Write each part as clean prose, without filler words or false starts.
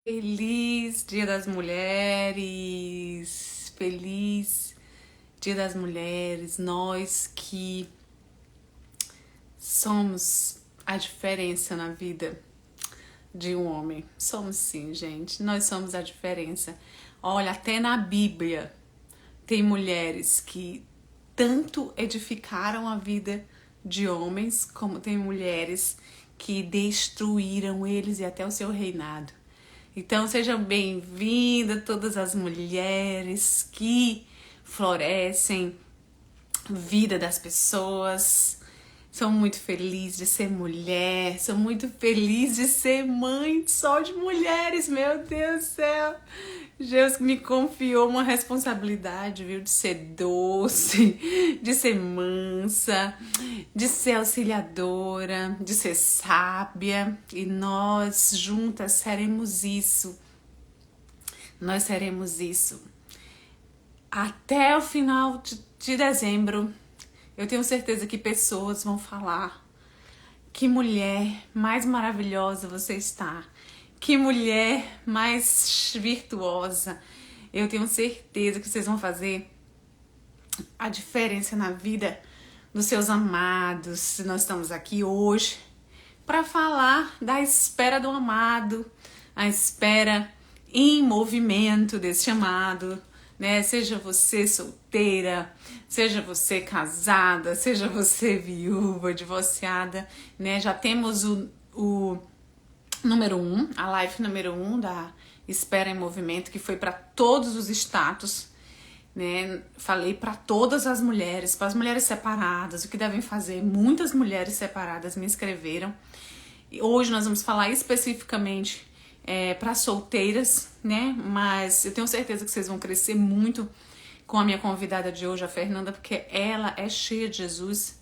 Feliz Dia das Mulheres! Feliz Dia das Mulheres! Nós que somos a diferença na vida de um homem. Somos sim, gente. Nós somos a diferença. Olha, até na Bíblia tem mulheres que tanto edificaram a vida de homens, como tem mulheres que destruíram eles e até o seu reinado. Então sejam bem-vindas todas as mulheres que florescem a vida das pessoas. Sou muito feliz de ser mulher, sou muito feliz de ser mãe só de mulheres, meu Deus do céu. Deus me confiou uma responsabilidade, viu? De ser doce, de ser mansa, de ser auxiliadora, de ser sábia. E nós juntas seremos isso. Nós seremos isso. Até o final de dezembro, eu tenho certeza que pessoas vão falar: que mulher mais maravilhosa você está. Que mulher mais virtuosa. Eu tenho certeza que vocês vão fazer a diferença na vida dos seus amados. Nós estamos aqui hoje para falar da espera do amado, a espera em movimento desse amado, né? Seja você solteira, seja você casada, seja você viúva, divorciada, né? Já temos o número 1, a live número 1 da Espera em Movimento, que foi para todos os status, né? Falei para todas as mulheres, para as mulheres separadas, o que devem fazer. Muitas mulheres separadas me escreveram. E hoje nós vamos falar especificamente para solteiras, né? Mas eu tenho certeza que vocês vão crescer muito com a minha convidada de hoje, a Fernanda, porque ela é cheia de Jesus.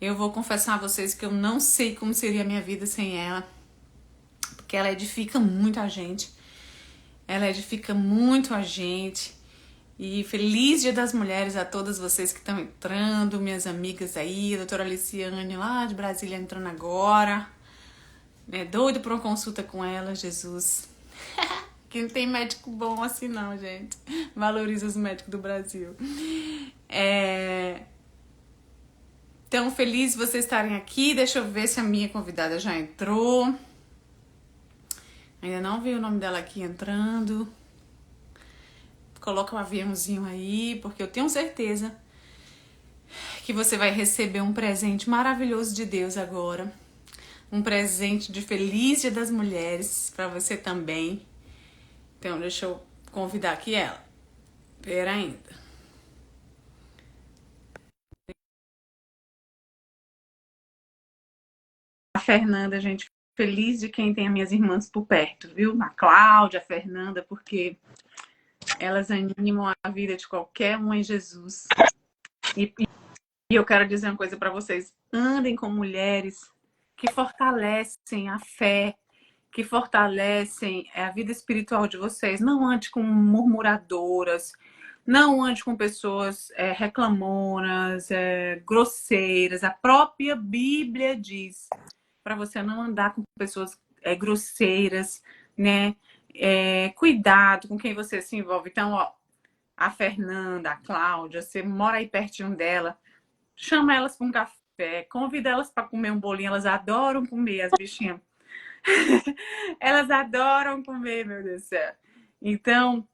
Eu vou confessar a vocês que eu não sei como seria a minha vida sem ela, porque ela edifica muito a gente. Ela edifica muito a gente. E feliz Dia das Mulheres a todas vocês que estão entrando, minhas amigas aí, a doutora Aliciane lá de Brasília entrando agora. É doido por uma consulta com ela, Jesus. Que não tem médico bom assim não, gente. Valoriza os médicos do Brasil. Então, feliz vocês estarem aqui. Deixa eu ver se a minha convidada já entrou. Ainda não vi o nome dela aqui entrando. Coloca um aviãozinho aí, porque eu tenho certeza que você vai receber um presente maravilhoso de Deus agora. Um presente de Feliz Dia das Mulheres para você também. Então, deixa eu convidar aqui ela. Pera ainda. A Fernanda, gente, feliz de quem tem as minhas irmãs por perto, viu? A Cláudia, a Fernanda, porque elas animam a vida de qualquer um em Jesus. E eu quero dizer uma coisa para vocês: andem com mulheres que fortalecem a fé, que fortalecem a vida espiritual de vocês. Não ande com murmuradoras, não ande com pessoas reclamonas, grosseiras. A própria Bíblia diz para você não andar com pessoas grosseiras, né? Cuidado com quem você se envolve. Então, ó, a Fernanda, a Cláudia, você mora aí pertinho dela, chama elas para um café, convida elas para comer um bolinho. Elas adoram comer, as bichinhas. Elas adoram comer, meu Deus do céu. Então,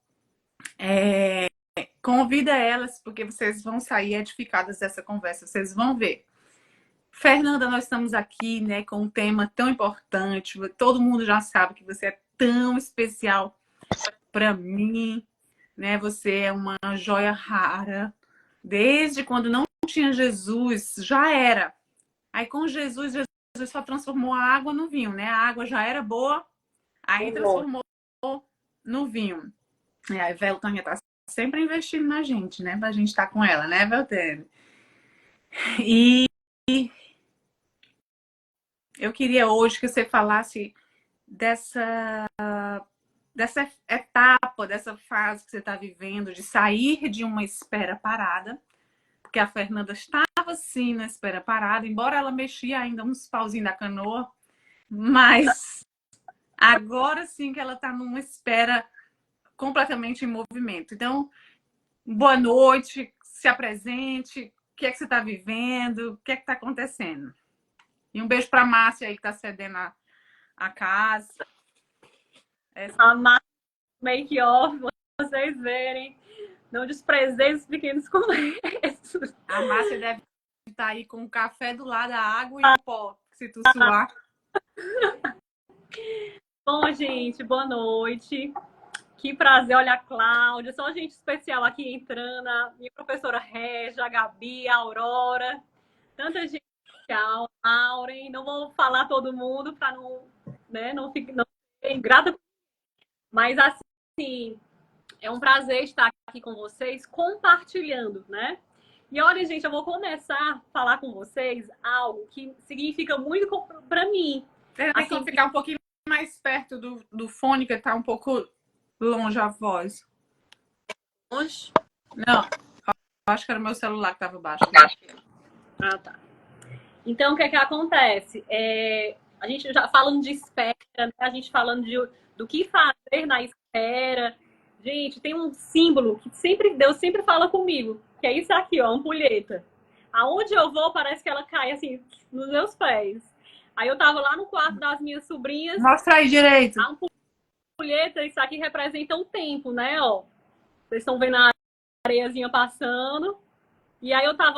convida elas, porque vocês vão sair edificadas dessa conversa. Vocês vão ver. Fernanda, nós estamos aqui, né, com um tema tão importante. Todo mundo já sabe que você é tão especial para mim, né? Você é uma joia rara. Desde quando não tinha Jesus, já era. Aí com Jesus, Jesus só transformou a água no vinho, né? A água já era boa, aí transformou no vinho. E a Veltânia tá sempre investindo na gente, né? Pra gente estar com ela, né, Veltânia? E eu queria hoje que você falasse dessa, dessa etapa, dessa fase que você está vivendo, de sair de uma espera parada, porque a Fernanda estava sim na espera parada, embora ela mexia ainda uns pauzinhos da canoa, mas Agora sim que ela está numa espera completamente em movimento. Então, boa noite, se apresente, o que é que você está vivendo, o que é que está acontecendo. E um beijo para a Márcia aí que está cedendo a casa. A Márcia make off, vocês verem. Não desprezei os pequenos começos. A Márcia deve estar aí com o café do lado, a água e o pó, se tu suar. Bom, gente, boa noite. Que prazer, olha a Cláudia, só gente especial aqui entrando, a minha professora Régia, a Gabi, a Aurora, tanta gente especial, a Auren, não vou falar todo mundo para não, né, não ficar ingrata, mas assim, é um prazer estar aqui com vocês, compartilhando, né? E olha, gente, eu vou começar a falar com vocês algo que significa muito para mim. Assim, ficar um pouquinho mais perto do fone, que tá um pouco longe a voz. Longe? Não, acho que era o meu celular que estava baixo. Ah, tá. Então, o que é que acontece? A gente já falando de espera, né? A gente falando do que fazer na espera. Gente, tem um símbolo que Deus sempre fala comigo, que é isso aqui, ó, a ampulheta. Aonde eu vou, parece que ela cai assim nos meus pés. Aí eu tava lá no quarto das minhas sobrinhas. Mostra aí direito. A ampulheta, isso aqui representa um tempo, né, ó. Vocês estão vendo a areiazinha passando. E aí eu tava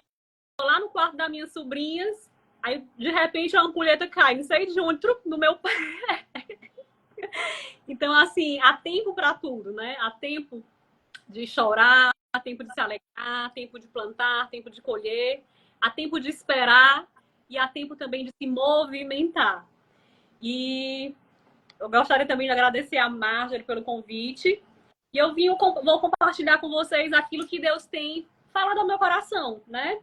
lá no quarto das minhas sobrinhas. Aí, de repente, a ampulheta cai, não sei de onde, no meu pé. Então, assim, há tempo para tudo, né? Há tempo de chorar, há tempo de se alegrar, há tempo de plantar, há tempo de colher, há tempo de esperar e há tempo também de se movimentar. E eu gostaria também de agradecer a Marjorie pelo convite. E eu vou compartilhar com vocês aquilo que Deus tem falado ao meu coração, né?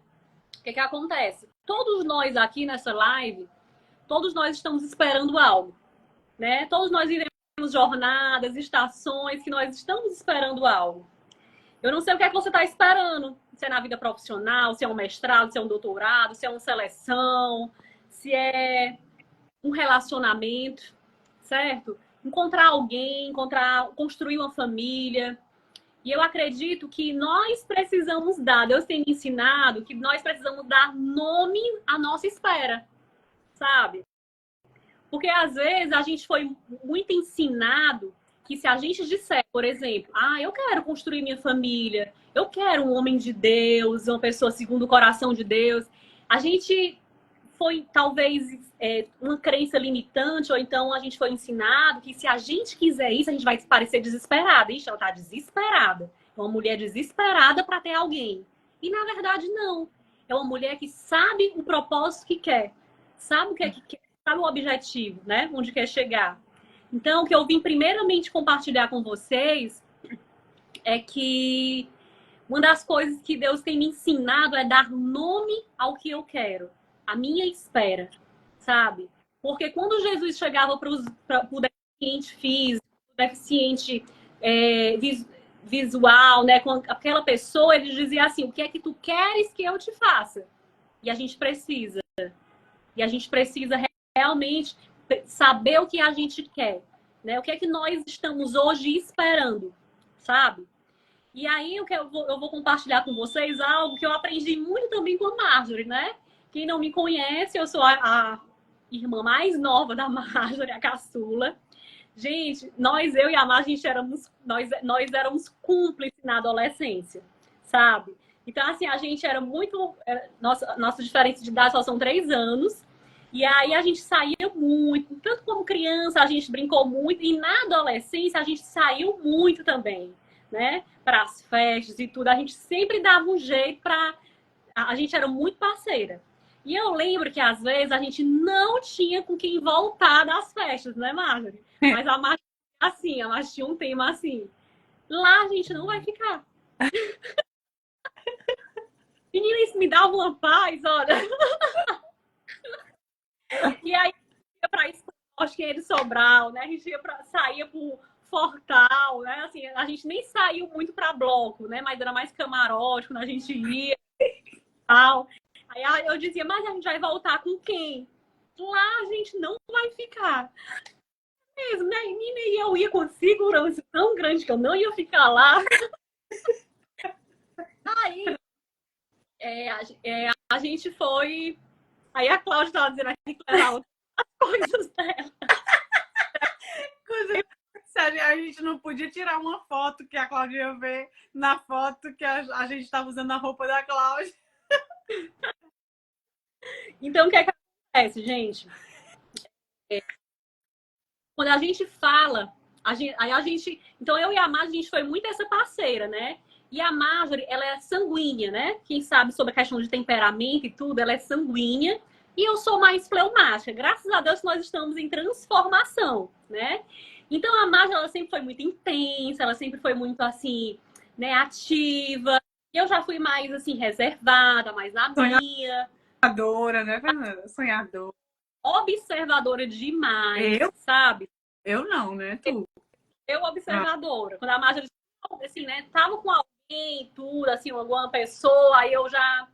O que acontece? Todos nós aqui nessa live, todos nós estamos esperando algo, né? Todos nós vivemos jornadas, estações que nós estamos esperando algo. Eu não sei o que é que você está esperando, se é na vida profissional, se é um mestrado, se é um doutorado, se é uma seleção, se é um relacionamento, certo? Encontrar alguém, construir uma família. E eu acredito que nós precisamos dar, Deus tem me ensinado que nós precisamos dar nome à nossa espera, sabe? Porque às vezes a gente foi muito ensinado que se a gente disser, por exemplo, eu quero construir minha família, eu quero um homem de Deus, uma pessoa segundo o coração de Deus, a gente foi talvez uma crença limitante, ou então a gente foi ensinado que se a gente quiser isso, a gente vai parecer desesperada. Ixi, ela tá desesperada. É uma mulher desesperada para ter alguém. E na verdade, não. É uma mulher que sabe o propósito que quer, sabe o que quer, sabe o objetivo, né? Onde quer chegar. Então, o que eu vim primeiramente compartilhar com vocês é que uma das coisas que Deus tem me ensinado é dar nome ao que eu quero, a minha espera, sabe? Porque quando Jesus chegava para o deficiente físico, o deficiente visual, né, com aquela pessoa, ele dizia assim: o que é que tu queres que eu te faça? E a gente precisa. E a gente precisa realmente saber o que a gente quer, né? O que é que nós estamos hoje esperando, sabe? E aí eu vou compartilhar com vocês algo que eu aprendi muito também com a Marjorie, né? Quem não me conhece, eu sou a irmã mais nova da Marjorie, a caçula. Gente, eu e a Marjorie, nós éramos cúmplices na adolescência, sabe? Então, assim, a gente era muito... Nossa diferença de idade só são 3 anos. E aí a gente saía muito. Tanto como criança, a gente brincou muito. E na adolescência, a gente saiu muito também, né? Para as festas e tudo. A gente sempre dava um jeito para... A gente era muito parceira. E eu lembro que, às vezes, a gente não tinha com quem voltar das festas, né, Marjorie? Mas a Marjorie, assim, a Marjorie tinha um tema assim. Lá a gente não vai ficar. Menina, isso me dava uma paz, olha. E aí, ia pra Escola de Sobral, né? A gente saía pro Fortal, né? Assim, a gente nem saiu muito pra bloco, né? Mas era mais camarote quando a gente ia tal. Aí eu dizia, mas a gente vai voltar com quem? Lá a gente não vai ficar. mesmo, né? Menina, e eu ia com segurança tão grande que eu não ia ficar lá. Aí a gente foi. Aí a Cláudia estava dizendo aqui que levava as coisas dela. A gente não podia tirar uma foto que a Cláudia ia ver na foto que a gente estava usando a roupa da Cláudia. Então, o que é que acontece, gente? Quando a gente fala, aí a gente. Então, eu e a Marjorie, a gente foi muito essa parceira, né? E a Marjorie, ela é sanguínea, né? Quem sabe sobre a questão de temperamento e tudo, ela é sanguínea. E eu sou mais fleumática. Graças a Deus, nós estamos em transformação, né? Então, a Marjorie, ela sempre foi muito intensa, ela sempre foi muito, assim, né, ativa. Eu já fui mais, assim, reservada, mais na minha. Sonhadora, né, Fernanda? Sonhadora. Observadora demais, Eu? sabe? Eu não, né? Tu. Eu observadora. Quando a Marjorie, assim, né, tava com alguém, tudo, assim, alguma pessoa, aí eu já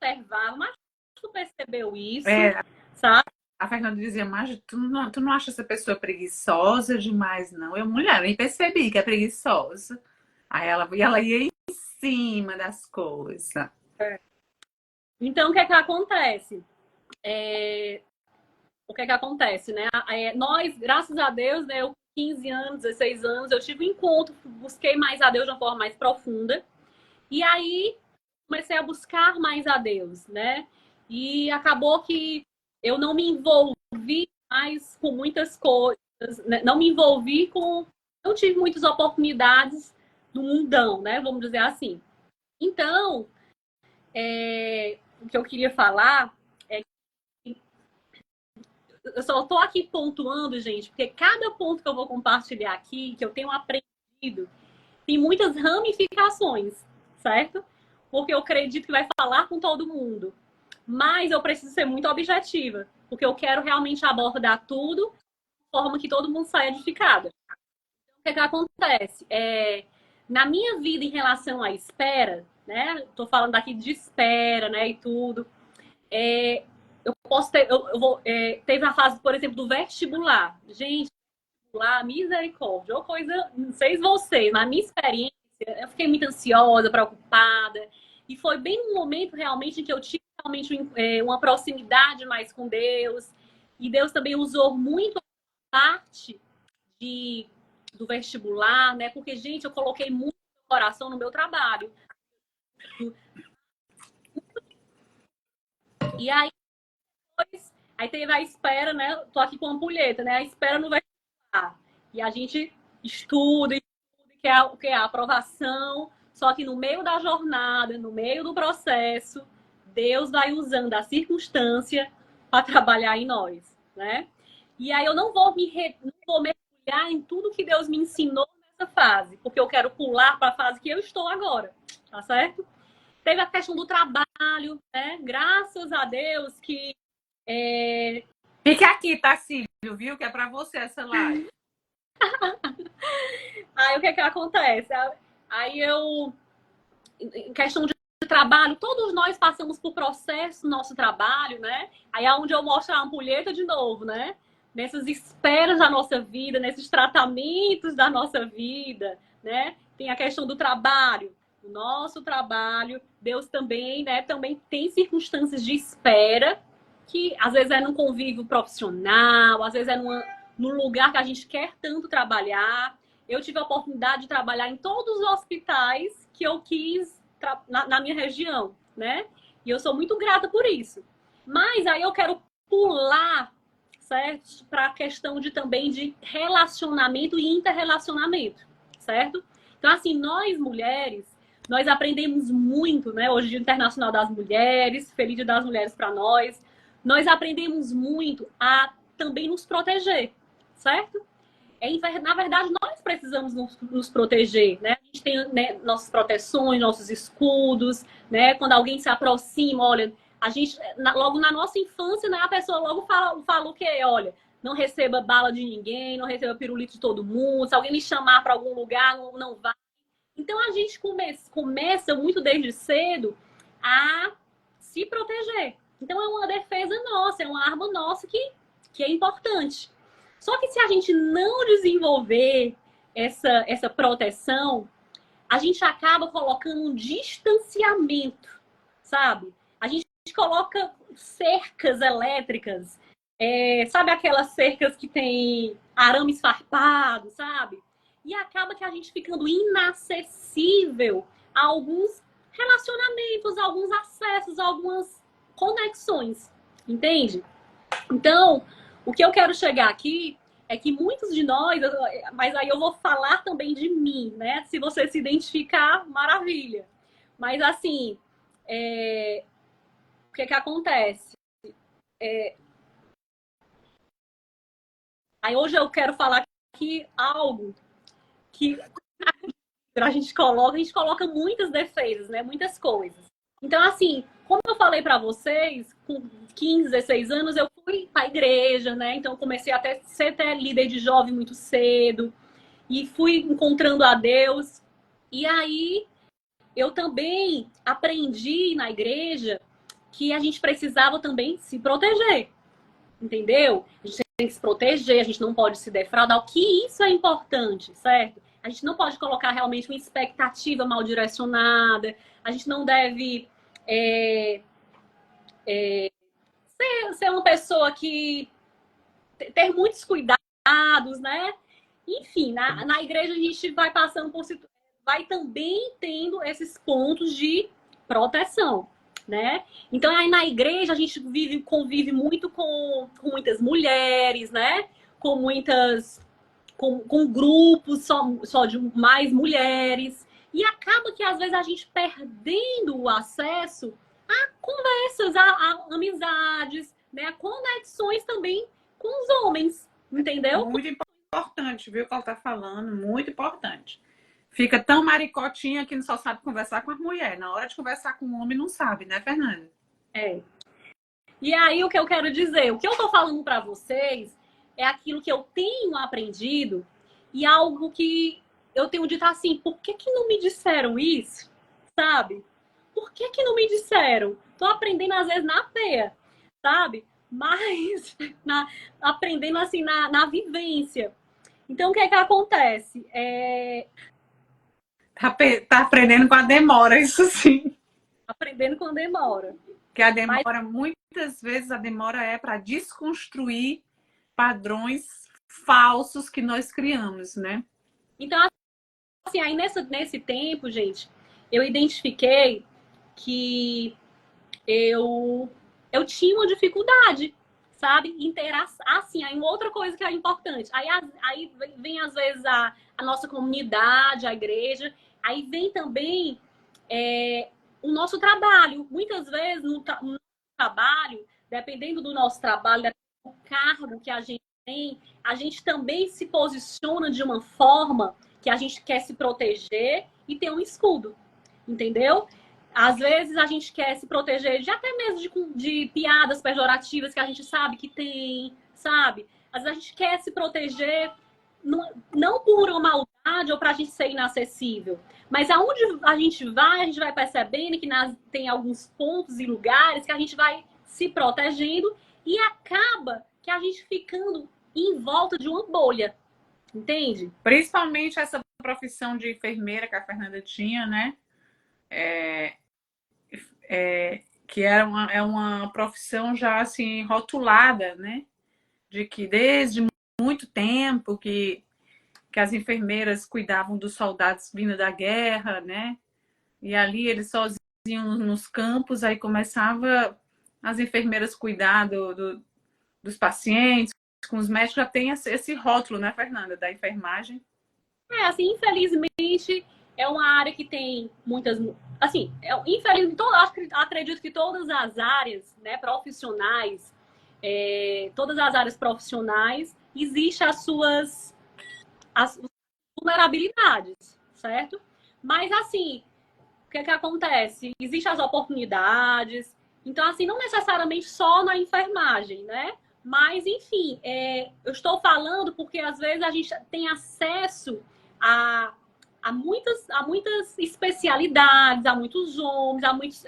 observava, mas tu percebeu isso, sabe? A Fernanda dizia, mas tu não acha essa pessoa preguiçosa demais, não? Eu, mulher, nem percebi que é preguiçosa. Aí ela ia em cima das coisas. Então, o que é que acontece? O que é que acontece, né? Nós, graças a Deus, né, eu 15 anos, 16 anos, eu tive um encontro, busquei mais a Deus de uma forma mais profunda. E aí, comecei a buscar mais a Deus, né? E acabou que eu não me envolvi mais com muitas coisas, né? Não me envolvi com. Não tive muitas oportunidades no mundão, né? Vamos dizer assim. Então, o que eu queria falar é que eu só estou aqui pontuando, gente, porque cada ponto que eu vou compartilhar aqui, que eu tenho aprendido, tem muitas ramificações, certo? Porque eu acredito que vai falar com todo mundo. Mas eu preciso ser muito objetiva, porque eu quero realmente abordar tudo de forma que todo mundo saia edificado. Então, o que, é que acontece? Na minha vida em relação à espera, né? Estou falando aqui de espera, né? E tudo. Eu posso ter, eu vou, teve a fase, por exemplo, do vestibular. Gente, lá, misericórdia, ou coisa, não sei vocês, mas a minha experiência, eu fiquei muito ansiosa, preocupada, e foi bem um momento realmente em que eu tive realmente uma proximidade mais com Deus, e Deus também usou muito a parte de, do vestibular, né? Porque, gente, eu coloquei muito coração no meu trabalho. E aí, aí teve a espera, né? Tô aqui com a ampulheta, né? A espera no vestibular. E a gente estuda, que é a aprovação, só que no meio da jornada, no meio do processo, Deus vai usando a circunstância para trabalhar em nós, né? E aí eu não vou mergulhar em tudo que Deus me ensinou nessa fase, porque eu quero pular para a fase que eu estou agora, tá certo? Teve a questão do trabalho, né? Graças a Deus que Fica aqui, Tarcísio, viu? Que é pra você essa live. Aí o que é que acontece? Aí eu, em questão de trabalho, todos nós passamos por processo no nosso trabalho, né? Aí é onde eu mostro a ampulheta de novo, né? Nessas esperas da nossa vida, nesses tratamentos da nossa vida, né? Tem a questão do trabalho, o nosso trabalho, Deus também, né? Também tem circunstâncias de espera, que às vezes é num convívio profissional, às vezes é num lugar que a gente quer tanto trabalhar. Eu tive a oportunidade de trabalhar em todos os hospitais que eu quis na minha região, né? E eu sou muito grata por isso. Mas aí eu quero pular, certo? Para a questão de também de relacionamento e interrelacionamento, certo? Então, assim, nós mulheres, nós aprendemos muito, né? Hoje, Dia Internacional das Mulheres, Feliz Dia das Mulheres para nós. Nós aprendemos muito a também nos proteger, certo? Na verdade, nós precisamos nos proteger, né? A gente tem, né, nossas proteções, nossos escudos, né? Quando alguém se aproxima, olha, a gente, logo na nossa infância, né, a pessoa logo fala o quê? Olha, não receba bala de ninguém, não receba pirulito de todo mundo, se alguém me chamar para algum lugar, não vá. Então, a gente começa muito desde cedo a se proteger. Então, é uma defesa nossa, é uma arma nossa que é importante. Só que se a gente não desenvolver essa proteção, a gente acaba colocando um distanciamento, sabe? A gente coloca cercas elétricas, sabe aquelas cercas que tem arames farpados, sabe? E acaba que a gente ficando inacessível a alguns relacionamentos, a alguns acessos, a algumas conexões, entende? Então, o que eu quero chegar aqui é que muitos de nós, mas aí eu vou falar também de mim, né? Se você se identificar, maravilha. Mas assim, o que acontece? Aí hoje eu quero falar aqui algo que a gente coloca muitas defesas, né? Muitas coisas. Então, assim, como eu falei para vocês, com 15, 16 anos, eu fui para a igreja, né? Então, comecei até ser até líder de jovem muito cedo. E fui encontrando a Deus. E aí, eu também aprendi na igreja que a gente precisava também se proteger. Entendeu? A gente tem que se proteger, a gente não pode se defraudar. O que isso é importante, certo? A gente não pode colocar realmente uma expectativa mal direcionada. A gente não deve ser uma pessoa que ter muitos cuidados, né? Enfim, na igreja a gente vai passando por vai também tendo esses pontos de proteção, né? Então aí na igreja a gente convive muito com muitas mulheres, né? Com muitas com grupos só de mais mulheres. E acaba que às vezes a gente perdendo o acesso a conversas, a amizades, né? A conexões também com os homens, entendeu? Muito importante, viu, o que ela tá falando, muito importante. Fica tão maricotinha que só sabe conversar com as mulheres. Na hora de conversar com o homem, não sabe, né, Fernanda? E aí, o que eu quero dizer? O que eu tô falando para vocês é aquilo que eu tenho aprendido e algo que eu tenho dito assim, por que não me disseram isso? Sabe? Por que não me disseram? Tô aprendendo, às vezes, na peia, sabe? Mas aprendendo, assim, na vivência. Então, o que acontece? Tá aprendendo com a demora, isso sim. Aprendendo com demora. Que a demora, muitas vezes, a demora é para desconstruir padrões falsos que nós criamos, né? Então, assim, aí nesse tempo, gente, eu identifiquei que eu tinha uma dificuldade, sabe? Assim, aí outra coisa que é importante. Aí vem, às vezes, a nossa comunidade, a igreja. Aí vem também o nosso trabalho. Muitas vezes, no trabalho, dependendo do nosso trabalho, do cargo que a gente tem, a gente também se posiciona de uma forma que a gente quer se proteger e ter um escudo, entendeu? Às vezes a gente quer se proteger de até mesmo de piadas pejorativas que a gente sabe que tem, sabe? Às vezes a gente quer se proteger não por uma maldade ou para a gente ser inacessível, mas aonde a gente vai percebendo que tem alguns pontos e lugares que a gente vai se protegendo e acaba que a gente ficando em volta de uma bolha, entende? Principalmente essa profissão de enfermeira que a Fernanda tinha, né? Que é uma profissão já assim rotulada, né? De que desde muito tempo que as enfermeiras cuidavam dos soldados vindo da guerra, né? E ali eles sozinhos nos campos, aí começava as enfermeiras cuidar dos pacientes, com os médicos, já tem esse rótulo, né, Fernanda, da enfermagem. Assim, infelizmente, é uma área que tem muitas. Assim, infelizmente, acredito que todas as áreas, né, profissionais, todas as áreas profissionais, existem as vulnerabilidades, certo? Mas, assim, o que acontece? Existem as oportunidades. Então, assim, não necessariamente só na enfermagem, né? Mas, enfim, eu estou falando porque às vezes a gente tem acesso a muitas especialidades, a muitos homens, a muitos.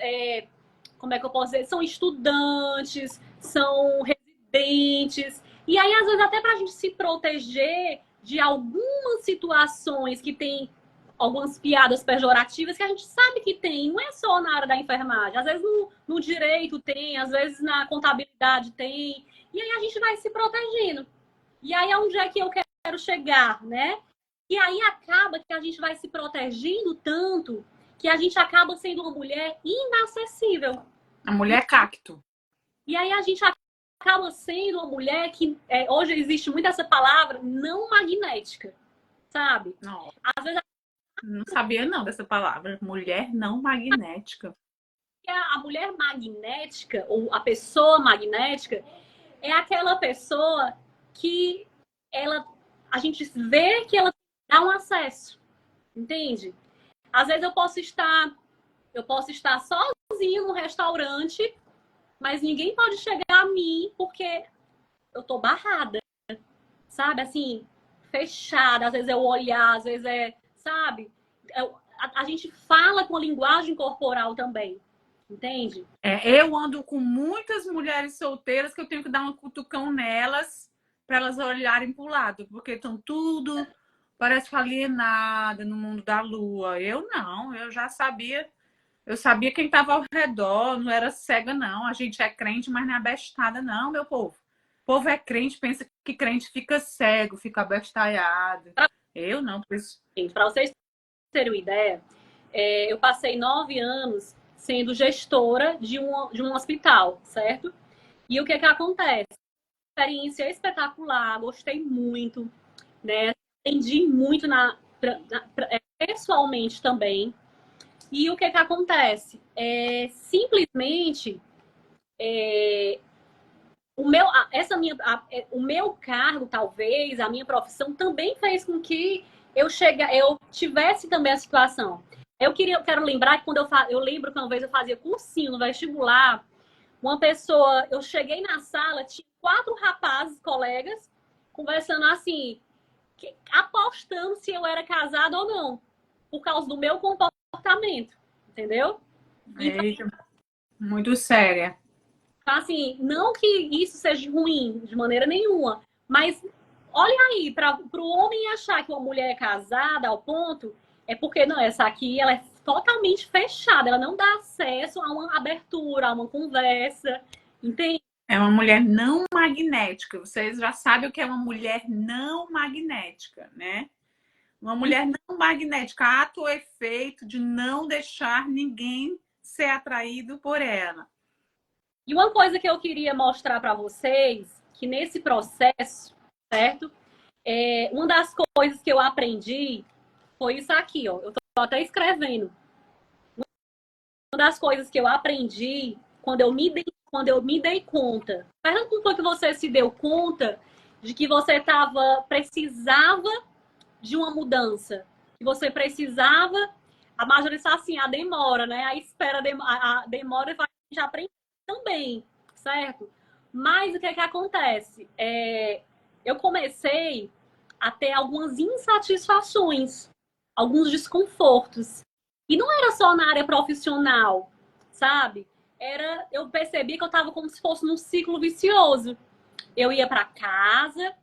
Como é que eu posso dizer? São estudantes, são residentes. E aí, às vezes, até para a gente se proteger de algumas situações que tem algumas piadas pejorativas que a gente sabe que tem, não é só na área da enfermagem, às vezes no direito tem, às vezes na contabilidade tem, e aí a gente vai se protegendo. E aí é onde é que eu quero chegar, né? E aí acaba que a gente vai se protegendo tanto que a gente acaba sendo uma mulher inacessível. A mulher cacto. E aí a gente acaba sendo uma mulher que, hoje existe muito essa palavra, não magnética, sabe? Não, Às vezes não sabia não dessa palavra. Mulher não magnética. a mulher magnética, ou a pessoa magnética, é aquela pessoa que a gente vê que ela dá um acesso, entende? Às vezes eu posso estar sozinha no restaurante, mas ninguém pode chegar a mim porque eu tô barrada, sabe? Assim, fechada. Às vezes é o olhar, às vezes sabe? A gente fala com a linguagem corporal também, entende? Eu ando com muitas mulheres solteiras que eu tenho que dar um cutucão nelas para elas olharem para o lado, porque estão tudo, parece que alienada no mundo da lua. Eu não, eu já sabia. Eu sabia quem estava ao redor, não era cega, não. A gente é crente, mas não é abestada, não, meu povo. O povo é crente, pensa que crente fica cego, fica abestalhado. Eu não, por isso. Para vocês terem uma ideia, eu passei 9 anos sendo gestora de um hospital, certo? E o que acontece? Experiência espetacular, gostei muito, né? Aprendi muito pessoalmente também. E o que acontece? Simplesmente o meu cargo, talvez, a minha profissão também fez com que eu tivesse também a situação. Eu quero lembrar que eu lembro que uma vez eu fazia cursinho no vestibular, eu cheguei na sala, tinha 4 rapazes, colegas, conversando assim, apostando se eu era casada ou não, por causa do meu comportamento, entendeu? Então, muito séria. Assim, não que isso seja ruim de maneira nenhuma, mas olha aí, para o homem achar que uma mulher é casada ao ponto, é porque não, essa aqui ela é totalmente fechada, ela não dá acesso a uma abertura, a uma conversa, entende? É uma mulher não magnética. Vocês já sabem o que é uma mulher não magnética, né? Uma mulher não magnética, ato ou efeito de não deixar ninguém ser atraído por ela. E uma coisa que eu queria mostrar para vocês, que nesse processo, certo? Uma das coisas que eu aprendi foi isso aqui, ó. Eu tô até escrevendo. Uma das coisas que eu aprendi quando eu me dei conta. Pergunta como foi que você se deu conta de que você precisava de uma mudança, que você precisava, a maioria está assim, a demora, né? A espera, a demora a gente aprende também, certo? Mas o que acontece? Eu comecei a ter algumas insatisfações, alguns desconfortos. E não era só na área profissional, sabe? Eu percebi que eu estava como se fosse num ciclo vicioso. Eu ia para casa,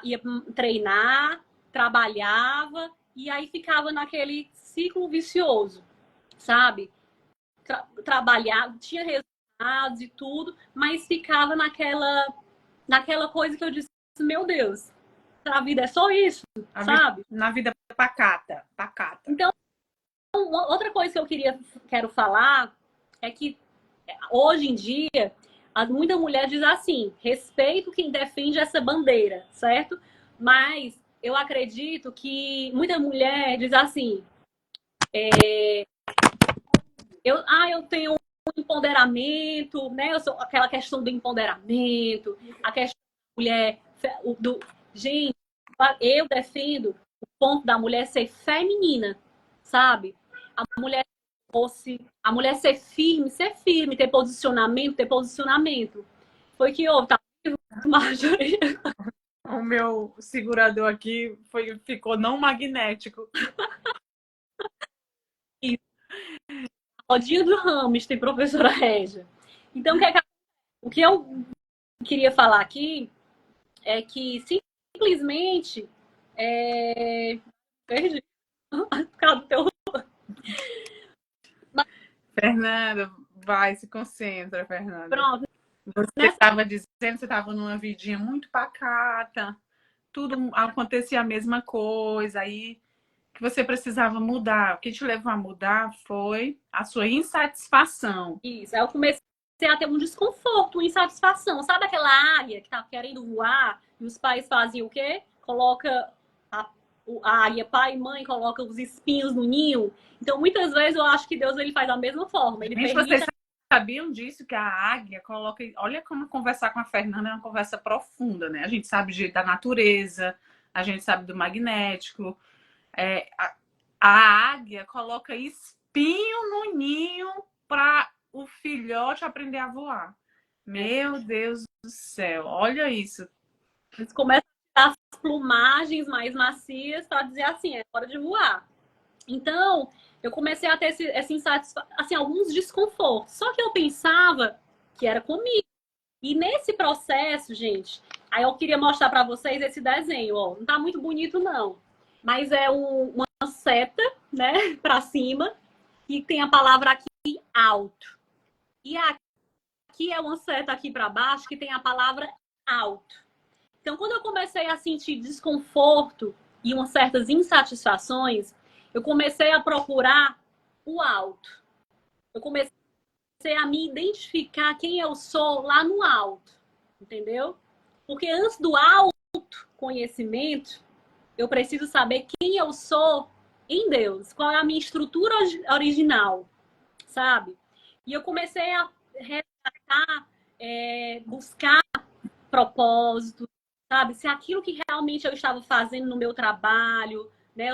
ia treinar, trabalhava e aí ficava naquele ciclo vicioso, sabe? Trabalhava, tinha resultados e tudo, mas ficava naquela coisa que eu disse, meu Deus, a vida é só isso, sabe? Na vida pacata. Então, outra coisa que quero falar é que hoje em dia muita mulher diz assim, respeito quem defende essa bandeira, certo? Mas eu acredito que muita mulher diz assim, eu tenho um empoderamento, né? Eu sou aquela questão do empoderamento, a questão da mulher, gente, eu defendo o ponto da mulher ser feminina, sabe? A mulher ser firme, ter posicionamento. Foi que houve, tá? Marjorie. O meu segurador aqui ficou não magnético. Rodinha do hamster, tem professora Régia. Então, o que eu queria falar aqui é que simplesmente perdi. Por causa do teu... Fernanda, vai, se concentra, Fernanda. Pronto. Você estava dizendo que você estava numa vidinha muito pacata, tudo acontecia a mesma coisa, aí que você precisava mudar. O que te levou a mudar foi a sua insatisfação. Isso. Aí eu comecei a ter um desconforto, uma insatisfação. Sabe aquela águia que tá querendo voar e os pais fazem o quê? Coloca a águia, pai e mãe, coloca os espinhos no ninho. Então, muitas vezes eu acho que Deus ele faz da mesma forma. Ele Gente, permite... vocês sabiam disso, que a águia coloca... Olha como conversar com a Fernanda é uma conversa profunda, né? A gente sabe da natureza, a gente sabe do magnético. A águia coloca espinho no ninho para o filhote aprender a voar. Meu Deus do céu, olha isso. Eles começam a dar as plumagens mais macias para dizer assim, é hora de voar. Então, eu comecei a ter essa insatisfação, assim, alguns desconfortos. Só que eu pensava que era comigo. E nesse processo, gente, aí eu queria mostrar para vocês esse desenho, ó. Não tá muito bonito, não. Mas é uma seta, né, para cima, e tem a palavra aqui alto. E aqui é uma seta aqui para baixo que tem a palavra alto. Então, quando eu comecei a sentir desconforto e umas certas insatisfações, eu comecei a procurar o alto. Eu comecei a me identificar quem eu sou lá no alto, entendeu? Porque antes do autoconhecimento, eu preciso saber quem eu sou em Deus, qual é a minha estrutura original, sabe? E eu comecei a resgatar, buscar propósito, sabe? Se aquilo que realmente eu estava fazendo no meu trabalho, né,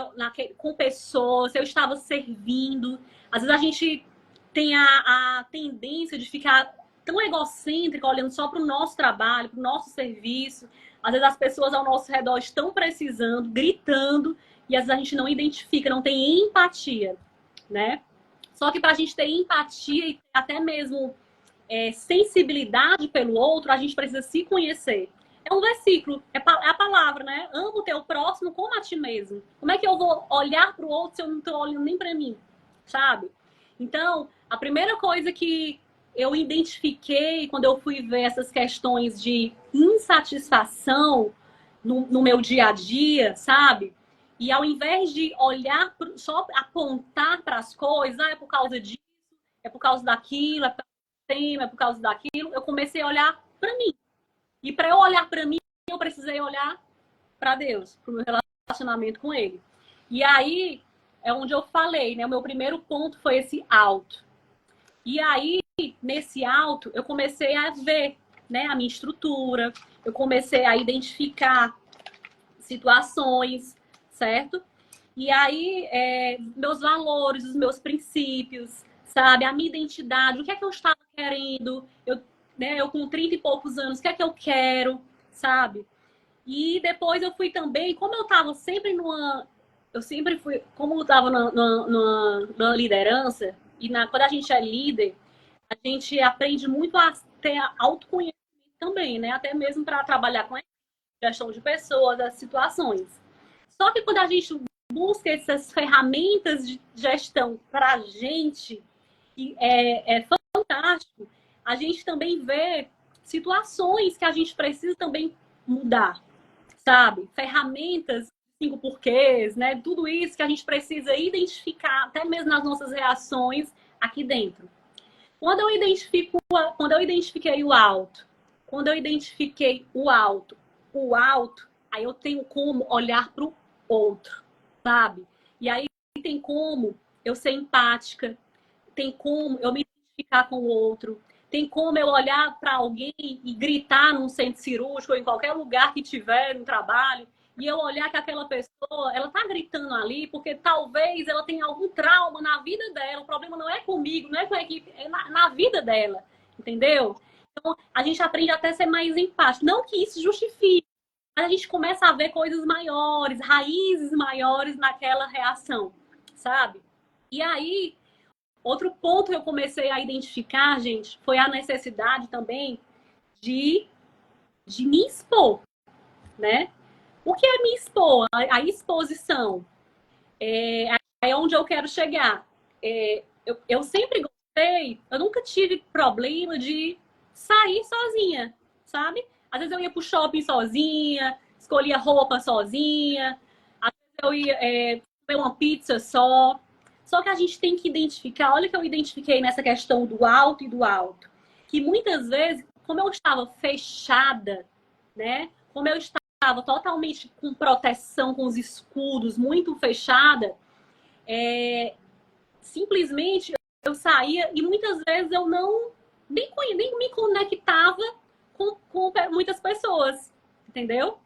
com pessoas, se eu estava servindo. Às vezes a gente tem a tendência de ficar tão egocêntrica, olhando só para o nosso trabalho, para o nosso serviço. Às vezes as pessoas ao nosso redor estão precisando, gritando, e às vezes a gente não identifica, não tem empatia, né? Só que para a gente ter empatia e até mesmo sensibilidade pelo outro, a gente precisa se conhecer. É um versículo, é a palavra, né? Ama o teu próximo como a ti mesmo. Como é que eu vou olhar para o outro se eu não estou olhando nem para mim, sabe? Então, a primeira coisa que eu identifiquei quando eu fui ver essas questões de insatisfação no meu dia a dia, sabe? E ao invés de olhar, só apontar para as coisas, é por causa disso, é por causa daquilo, é por causa do tema, é por causa daquilo, eu comecei a olhar para mim. E para eu olhar para mim, eu precisei olhar para Deus, para o meu relacionamento com Ele. E aí é onde eu falei, né? O meu primeiro ponto foi esse alto. E aí, nesse alto, eu comecei a ver, né, a minha estrutura, eu comecei a identificar situações, certo? E aí, meus valores, os meus princípios, sabe? A minha identidade, o que é que eu estava querendo, eu com 30 e poucos anos, o que é que eu quero, sabe? E depois eu fui também, como eu estava sempre eu sempre fui, como eu estava na liderança, e quando a gente é líder, a gente aprende muito a ter autoconhecimento também, né? Até mesmo para trabalhar com a gestão de pessoas, as situações. Só que quando a gente busca essas ferramentas de gestão para a gente, é fantástico. A gente também vê situações que a gente precisa também mudar, sabe? Ferramentas, 5 porquês, né? Tudo isso que a gente precisa identificar, até mesmo nas nossas reações aqui dentro. Quando eu identifiquei o alto, aí eu tenho como olhar para o outro, sabe? E aí tem como eu ser empática, tem como eu me identificar com o outro, tem como eu olhar para alguém e gritar num centro cirúrgico ou em qualquer lugar que tiver no trabalho, e eu olhar que aquela pessoa, ela tá gritando ali porque talvez ela tenha algum trauma na vida dela. O problema não é comigo, não é com a equipe, é na vida dela, entendeu? Então, a gente aprende até a ser mais empático. Não que isso justifique, mas a gente começa a ver coisas maiores, raízes maiores naquela reação, sabe? E aí, outro ponto que eu comecei a identificar, gente, foi a necessidade também de me expor, né? O que é me expor? A exposição é onde eu quero chegar. Eu sempre gostei, eu nunca tive problema de sair sozinha, sabe? Às vezes eu ia pro shopping sozinha, escolhia roupa sozinha, às vezes eu ia comer uma pizza só. Só que a gente tem que identificar, olha que eu identifiquei nessa questão do alto e do alto, que muitas vezes, como eu estava fechada, né? Como eu estava totalmente com proteção, com os escudos, muito fechada, simplesmente eu saía e muitas vezes eu nem me conectava com muitas pessoas, entendeu?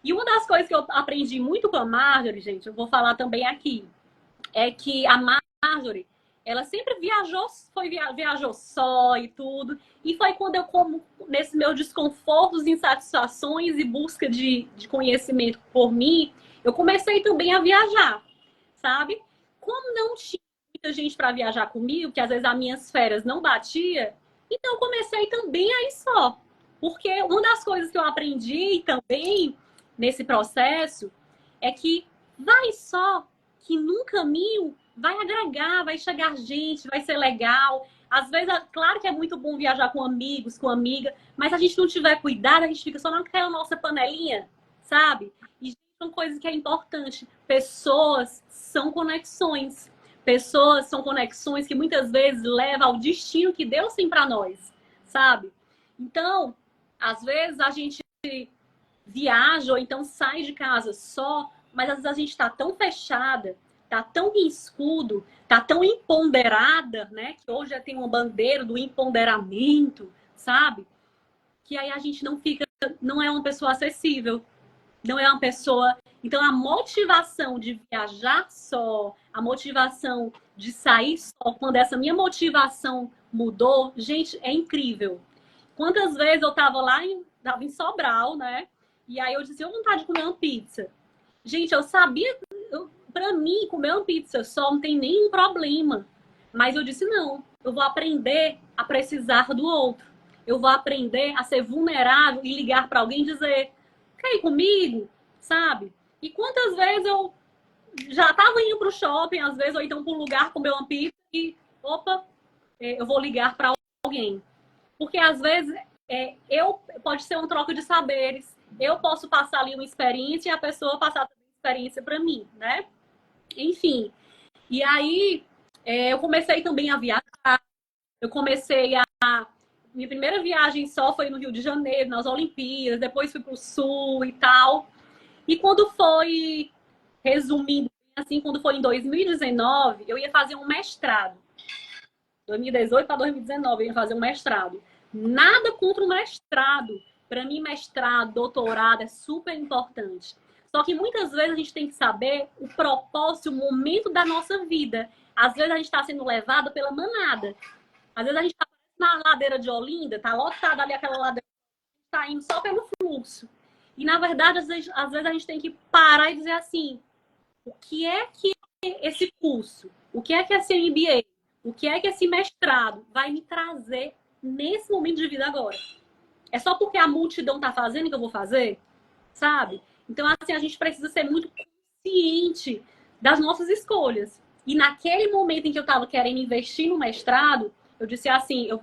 E uma das coisas que eu aprendi muito com a Marjorie, gente, eu vou falar também aqui, é que a Marjorie, ela sempre viajou só e tudo. E foi quando eu, como nesses meus desconfortos, insatisfações e busca de conhecimento por mim, eu comecei também a viajar, sabe? Como não tinha muita gente para viajar comigo, que às vezes as minhas férias não batia, então eu comecei também a ir só. Porque uma das coisas que eu aprendi também nesse processo é que vai só, que num caminho vai agregar, vai chegar gente, vai ser legal. Às vezes, claro que é muito bom viajar com amigos, com amiga, mas se a gente não tiver cuidado, a gente fica só naquela nossa panelinha, sabe? E uma coisa que é importante, pessoas são conexões. Pessoas são conexões que muitas vezes levam ao destino que Deus tem para nós, sabe? Então, às vezes a gente viaja ou então sai de casa só, mas às vezes a gente está tão fechada, tá tão em escudo, tá tão empoderada, né? Que hoje já tem uma bandeira do empoderamento, sabe? Que aí a gente não é uma pessoa acessível, não é uma pessoa. Então a motivação de viajar só, a motivação de sair só, quando essa minha motivação mudou, gente, é incrível. Quantas vezes eu tava em Sobral, né? E aí eu disse, eu vontade de comer uma pizza. Gente, eu sabia, para mim, comer uma pizza só não tem nenhum problema. Mas eu disse, não, eu vou aprender a precisar do outro. Eu vou aprender a ser vulnerável e ligar para alguém e dizer, quer ir comigo? Sabe? E quantas vezes eu já estava indo para o shopping, às vezes, ou então para um lugar comer uma pizza e, opa, eu vou ligar para alguém. Porque às vezes pode ser uma troca de saberes. Eu posso passar ali uma experiência e a pessoa passar uma experiência para mim, né? Enfim. E aí eu comecei também a viajar. Eu comecei a. Minha primeira viagem só foi no Rio de Janeiro, nas Olimpíadas, depois fui para o Sul e tal. E quando foi, resumindo, assim, quando foi em 2019, eu ia fazer um mestrado. 2018 para 2019, eu ia fazer um mestrado. Nada contra o mestrado. Para mim, mestrado, doutorado é super importante. Só que muitas vezes a gente tem que saber o propósito, o momento da nossa vida. Às vezes a gente está sendo levado pela manada. Às vezes a gente está na ladeira de Olinda, está lotada ali aquela ladeira, está indo só pelo fluxo. E na verdade, às vezes a gente tem que parar e dizer assim: o que é que esse curso, o que é que esse MBA, o que é que esse mestrado vai me trazer nesse momento de vida agora? É só porque a multidão está fazendo que eu vou fazer? Sabe? Então, assim, a gente precisa ser muito consciente das nossas escolhas. E naquele momento em que eu estava querendo investir no mestrado, eu disse assim, eu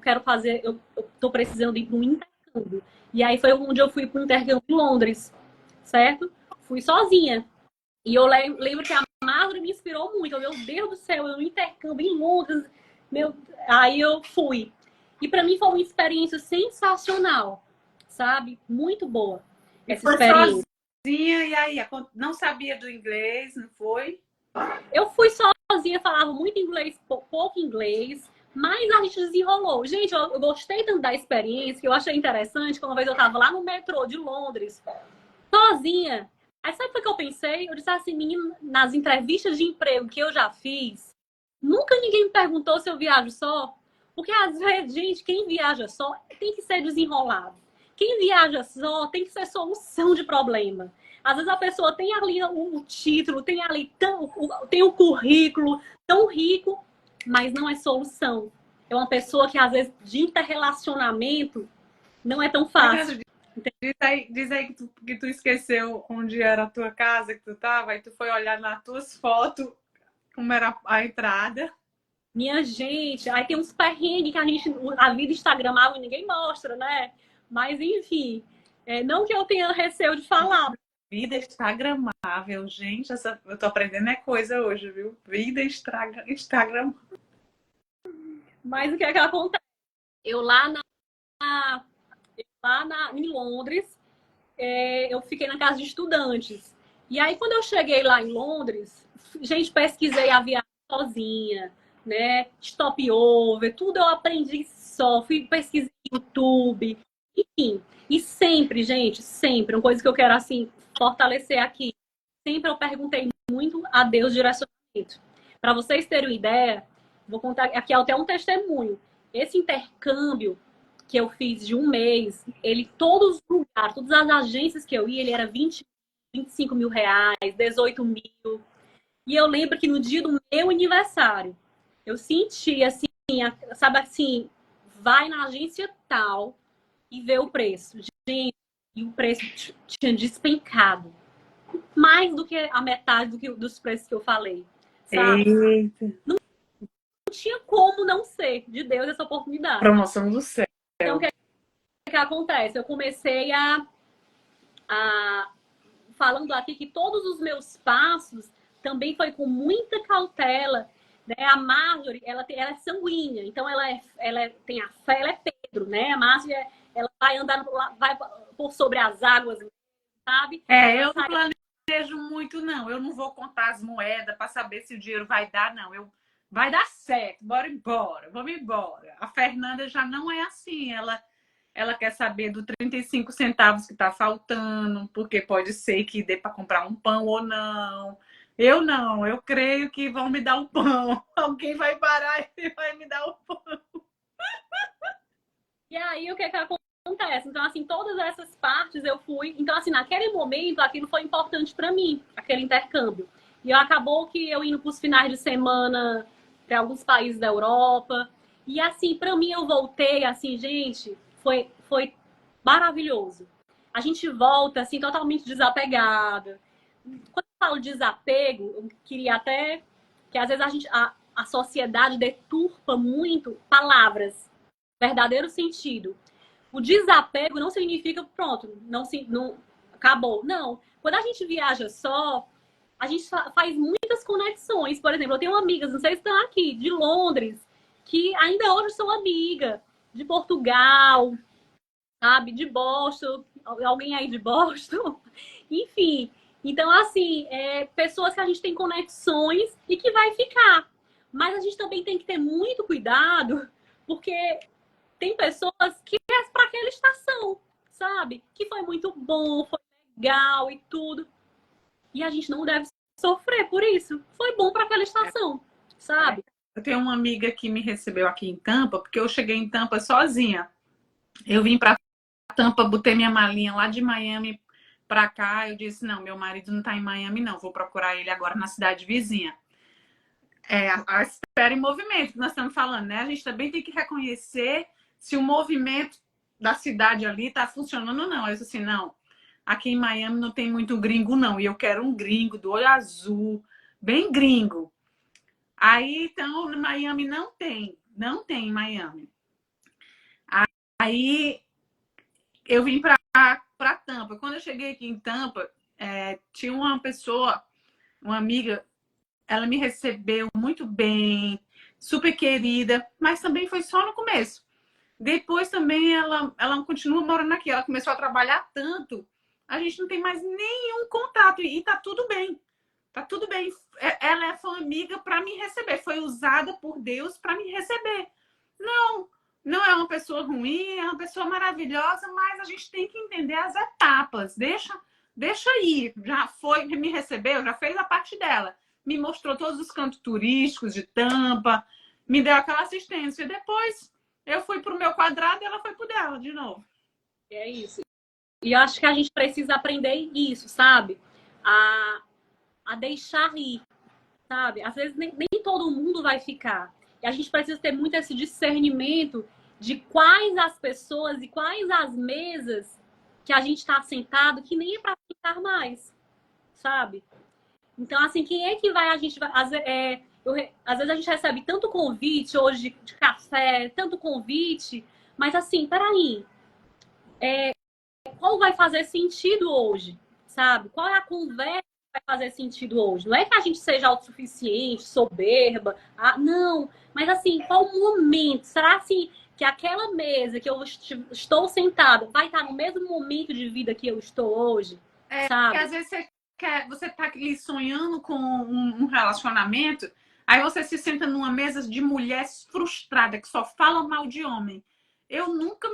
estou precisando ir para um intercâmbio. E aí foi onde eu fui para um intercâmbio em Londres, certo? Fui sozinha. E eu lembro que a Marjorie me inspirou muito. Meu Deus do céu, eu intercâmbio em Londres. Aí eu fui. E para mim foi uma experiência sensacional, sabe? Muito boa essa experiência. Sozinha, e aí? Não sabia do inglês, não foi? Eu fui sozinha, falava muito inglês, pouco inglês, mas a gente desenrolou. Gente, eu gostei tanto da experiência, que eu achei interessante, que uma vez eu estava lá no metrô de Londres, sozinha. Aí sabe o que eu pensei? Eu disse assim, menina, nas entrevistas de emprego que eu já fiz, nunca ninguém me perguntou se eu viajo só. Porque às vezes, gente, quem viaja só tem que ser desenrolado. Quem viaja só tem que ser solução de problema. Às vezes a pessoa tem ali o título, tem ali tem um currículo tão rico, mas não é solução. É uma pessoa que, às vezes, de interrelacionamento, não é tão fácil. Diz aí que tu esqueceu onde era a tua casa, que tu tava, e tu foi olhar nas tuas fotos como era a entrada. Minha gente, aí tem uns perrengues que a vida instagramável ninguém mostra, né? Mas enfim, não que eu tenha receio de falar. Vida instagramável, gente, eu tô aprendendo é hoje, viu? Vida instagramável. Mas o que é que acontece? Eu em Londres, eu fiquei na casa de estudantes. E aí, quando eu cheguei lá em Londres, gente, pesquisei a viagem sozinha, né? Stopover, tudo eu aprendi só. Fui pesquisar no YouTube, enfim. E sempre, gente, sempre, uma coisa que eu quero, assim, fortalecer aqui. Sempre eu perguntei muito a Deus direcionamento. Para vocês terem uma ideia, vou contar aqui até um testemunho. Esse intercâmbio que eu fiz de um mês, ele, todos os lugares, todas as agências que eu ia, ele era 25 mil reais, 18 mil. E eu lembro que no dia do meu aniversário, eu senti assim, sabe assim, vai na agência tal e vê o preço. Gente, e o preço tinha despencado. Mais do que a metade dos preços que eu falei. Sabe? Eita. Não tinha como não ser de Deus essa oportunidade. Promoção do céu. Então, o que acontece? Eu comecei falando aqui que todos os meus passos também foi com muita cautela. Né? A Marjorie, ela é sanguínea, então ela tem a fé, ela é Pedro, né? A Marjorie, ela vai andar vai por sobre as águas, sabe? Eu não planejo muito, não. Eu não vou contar as moedas para saber se o dinheiro vai dar, não. Vai dar certo, bora embora, vamos embora. A Fernanda já não é assim, ela quer saber do 35 centavos que está faltando, porque pode ser que dê para comprar um pão ou não. Eu não, eu creio que vão me dar o pão. Alguém vai parar e vai me dar o pão. E aí, o que acontece? Então, assim, todas essas partes eu fui. Então, assim, naquele momento, aquilo foi importante para mim, aquele intercâmbio. E acabou que eu indo para os finais de semana para alguns países da Europa. E, assim, para mim, eu voltei, assim, gente, foi maravilhoso. A gente volta, assim, totalmente desapegada. Quando eu falo desapego, eu queria até que às vezes a sociedade deturpa muito palavras, verdadeiro sentido. O desapego não significa pronto, não acabou. Não. Quando a gente viaja só, a gente faz muitas conexões. Por exemplo, eu tenho amigas, não sei se estão aqui, de Londres, que ainda hoje são amigas, de Portugal, sabe, de Boston, alguém aí de Boston, enfim. Então, assim, pessoas que a gente tem conexões e que vai ficar. Mas a gente também tem que ter muito cuidado, porque tem pessoas que é para aquela estação, sabe? Que foi muito bom, foi legal e tudo. E a gente não deve sofrer por isso. Foi bom para aquela estação, sabe? Eu tenho uma amiga que me recebeu aqui em Tampa, porque eu cheguei em Tampa sozinha. Eu vim para Tampa, botei minha malinha lá de Miami para cá. Eu disse: não, meu marido não está em Miami, não. Vou procurar ele agora na cidade vizinha. A espera em movimento que nós estamos falando, né? A gente também tem que reconhecer se o movimento da cidade ali está funcionando ou não. Eu disse assim: não, aqui em Miami não tem muito gringo, não. E eu quero um gringo do olho azul, bem gringo. Aí, então, no Miami não tem em Miami. Aí eu vim para Tampa. Quando eu cheguei aqui em Tampa, tinha uma pessoa, uma amiga, ela me recebeu muito bem, super querida, mas também foi só no começo. Depois também ela continua morando aqui. Ela começou a trabalhar tanto, a gente não tem mais nenhum contato e tá tudo bem. Tá tudo bem. Ela foi amiga para me receber, foi usada por Deus para me receber. Não é uma pessoa ruim, é uma pessoa maravilhosa, mas a gente tem que entender as etapas. Deixa ir. Já foi, me recebeu, já fez a parte dela. Me mostrou todos os cantos turísticos de Tampa, me deu aquela assistência. E depois eu fui pro meu quadrado e ela foi pro dela de novo. É isso. E eu acho que a gente precisa aprender isso, sabe? A deixar ir, sabe? Às vezes nem todo mundo vai ficar. E a gente precisa ter muito esse discernimento de quais as pessoas e quais as mesas que a gente está sentado que nem é para sentar mais, sabe? Então, assim, quem é que vai, a gente vai, às vezes a gente recebe tanto convite hoje de café, tanto convite, mas assim, peraí, qual vai fazer sentido hoje, sabe? Qual é a conversa que vai fazer sentido hoje? Não é que a gente seja autossuficiente, soberba, não, mas assim, qual o momento? Será assim que aquela mesa que eu estou sentada vai estar no mesmo momento de vida que eu estou hoje, Porque sabe? às vezes você tá ali sonhando com um relacionamento, aí você se senta numa mesa de mulher frustrada que só fala mal de homem. Eu nunca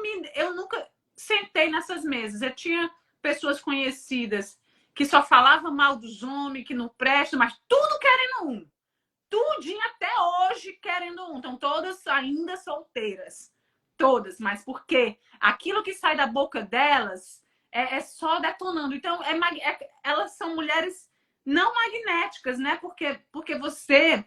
sentei nessas mesas. Eu tinha pessoas conhecidas que só falavam mal dos homens, que não prestam, mas tudo querendo um. Tudinho até hoje querendo um. Estão todas ainda solteiras. Todas, mas porque aquilo que sai da boca delas é só detonando. Então, elas são mulheres não magnéticas, né? Porque você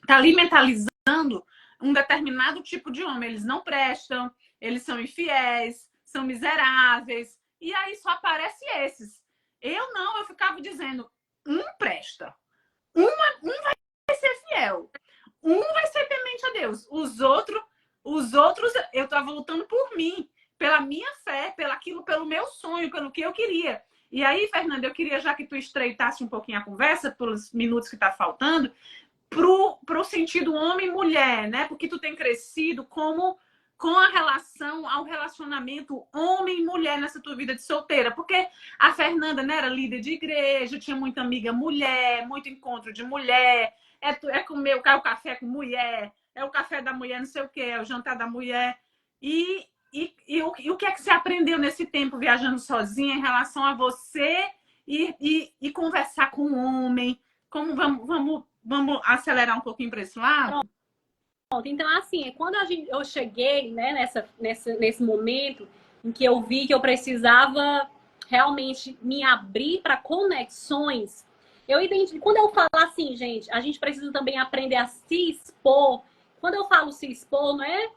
tá ali mentalizando um determinado tipo de homem. Eles não prestam, eles são infiéis, são miseráveis. E aí só aparece esses. Eu não, eu ficava dizendo, um presta. Um vai ser fiel. Um vai ser temente a Deus. Os outros, eu estava lutando por mim, pela minha fé, pelo meu sonho, pelo que eu queria. E aí, Fernanda, eu queria já que tu estreitasse um pouquinho a conversa, pelos minutos que está faltando, pro sentido homem-mulher, né? Porque tu tem crescido com a relação ao relacionamento homem-mulher nessa tua vida de solteira. Porque a Fernanda, né, era líder de igreja, tinha muita amiga mulher, muito encontro de mulher, é comer o café com mulher, é o café da mulher, não sei o que, é o jantar da mulher. E o que é que você aprendeu nesse tempo viajando sozinha em relação a você e conversar com o homem? Como vamos acelerar um pouquinho para esse lado? Pronto. Então, assim, quando eu cheguei, né, nesse momento em que eu vi que eu precisava realmente me abrir para conexões, quando eu falo assim, gente, a gente precisa também aprender a se expor. Quando eu falo se expor, não é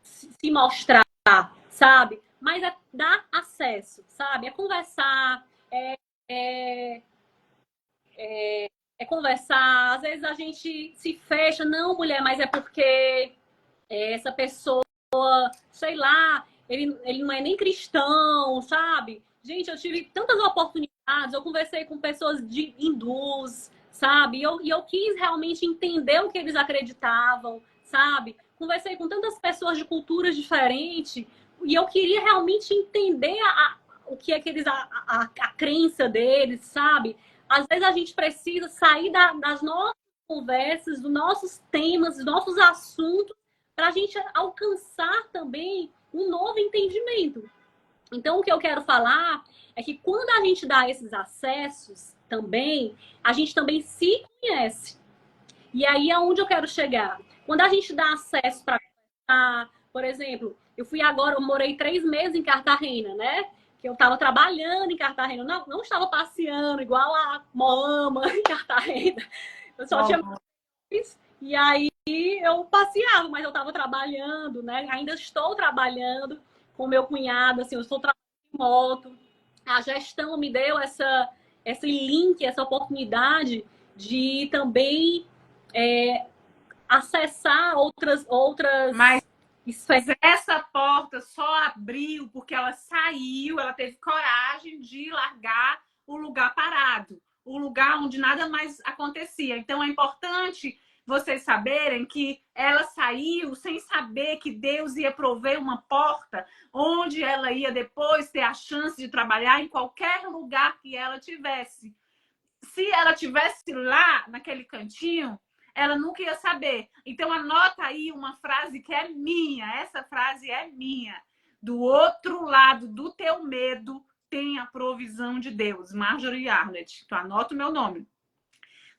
se mostrar, sabe? Mas é dar acesso, sabe? É conversar, é, é conversar. Às vezes a gente se fecha, não, mulher, mas é porque essa pessoa, sei lá, ele não é nem cristão, sabe? Gente, eu tive tantas oportunidades, eu conversei com pessoas de hindus, sabe? E eu quis realmente entender o que eles acreditavam, sabe? Conversei com tantas pessoas de culturas diferentes e eu queria realmente entender o que é que eles, a crença deles, sabe? Às vezes a gente precisa sair das nossas conversas, dos nossos temas, dos nossos assuntos, para a gente alcançar também um novo entendimento. Então, o que eu quero falar é que quando a gente dá esses acessos também, a gente também se conhece. E aí é onde eu quero chegar. Quando a gente dá acesso para, por exemplo, eu morei 3 meses em Cartagena, né? Que eu estava trabalhando em Cartagena, não estava passeando igual a Moama em Cartagena. Eu só tinha e aí eu passeava, mas eu estava trabalhando, né? Ainda estou trabalhando com meu cunhado, assim, eu estou trabalhando em moto. A gestão me deu esse link, essa oportunidade de também acessar outras Mas esferas. essa porta só abriu porque ela saiu, ela teve coragem de largar o lugar parado, o lugar onde nada mais acontecia. Então é importante vocês saberem que ela saiu sem saber que Deus ia prover uma porta onde ela ia depois ter a chance de trabalhar em qualquer lugar que ela tivesse. Se ela tivesse lá naquele cantinho, ela nunca ia saber. Então anota aí uma frase que é minha. Essa frase é minha. Do outro lado do teu medo tem a provisão de Deus. Marjorie Arnett. Tu anota o meu nome.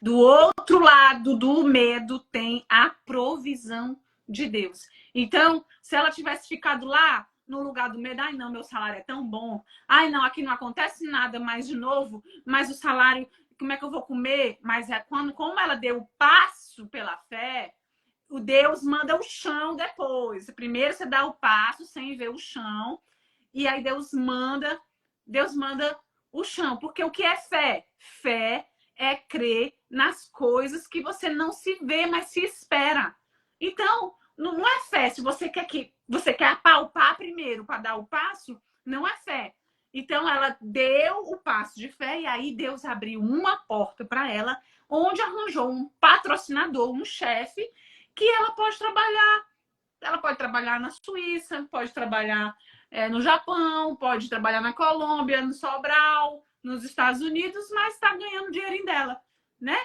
Do outro lado do medo tem a provisão de Deus. Então, se ela tivesse ficado lá no lugar do medo, ai não, meu salário é tão bom. Ai não, aqui não acontece nada mais de novo, mas o salário, como é que eu vou comer? Mas é como ela deu o passo pela fé, o Deus manda o chão depois. Primeiro você dá o passo sem ver o chão, e aí Deus manda Deus manda o chão. Porque o que é fé? Fé é crer nas coisas que você não se vê, mas se espera. Então, não é fé. Se você quer apalpar primeiro para dar o passo, não é fé. Então, ela deu o passo de fé e aí Deus abriu uma porta para ela, onde arranjou um patrocinador, um chefe, que ela pode trabalhar. Ela pode trabalhar na Suíça, pode trabalhar no Japão, pode trabalhar na Colômbia, no Sobral, nos Estados Unidos, mas está ganhando dinheirinho dela, né?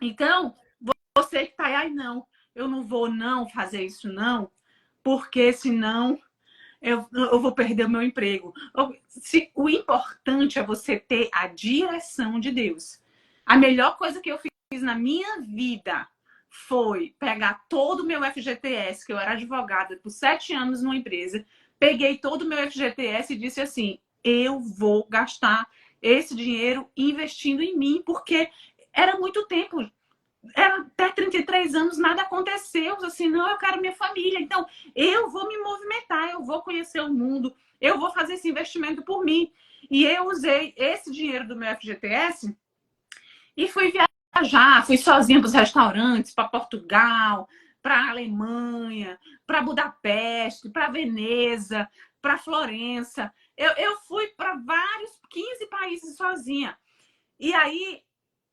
Então, você que tá aí, ai, não, eu não vou não fazer isso não, porque senão eu vou perder o meu emprego. O importante é você ter a direção de Deus. A melhor coisa que eu fiz na minha vida foi pegar todo o meu FGTS, que eu era advogada por 7 anos numa empresa, peguei todo o meu FGTS e disse assim, eu vou gastar esse dinheiro investindo em mim, porque era muito tempo. Era até 33 anos, nada aconteceu. Assim, não, eu quero minha família. Então, eu vou me movimentar, eu vou conhecer o mundo, eu vou fazer esse investimento por mim. E eu usei esse dinheiro do meu FGTS e fui viajar, fui sozinha para os restaurantes, para Portugal, para Alemanha, para Budapeste, para Veneza, para Florença. Eu fui para vários, 15 países sozinha. E aí,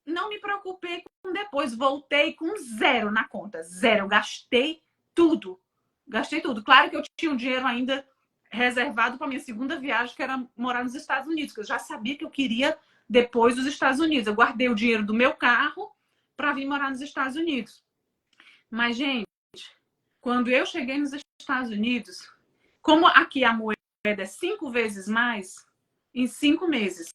não me preocupei com depois. Voltei com zero na conta. Zero. Gastei tudo. Gastei tudo. Claro que eu tinha um dinheiro ainda reservado para minha segunda viagem, que era morar nos Estados Unidos, que eu já sabia que eu queria depois dos Estados Unidos. Eu guardei o dinheiro do meu carro para vir morar nos Estados Unidos. Mas, gente, quando eu cheguei nos Estados Unidos, como aqui a moeda é 5 vezes mais, em 5 meses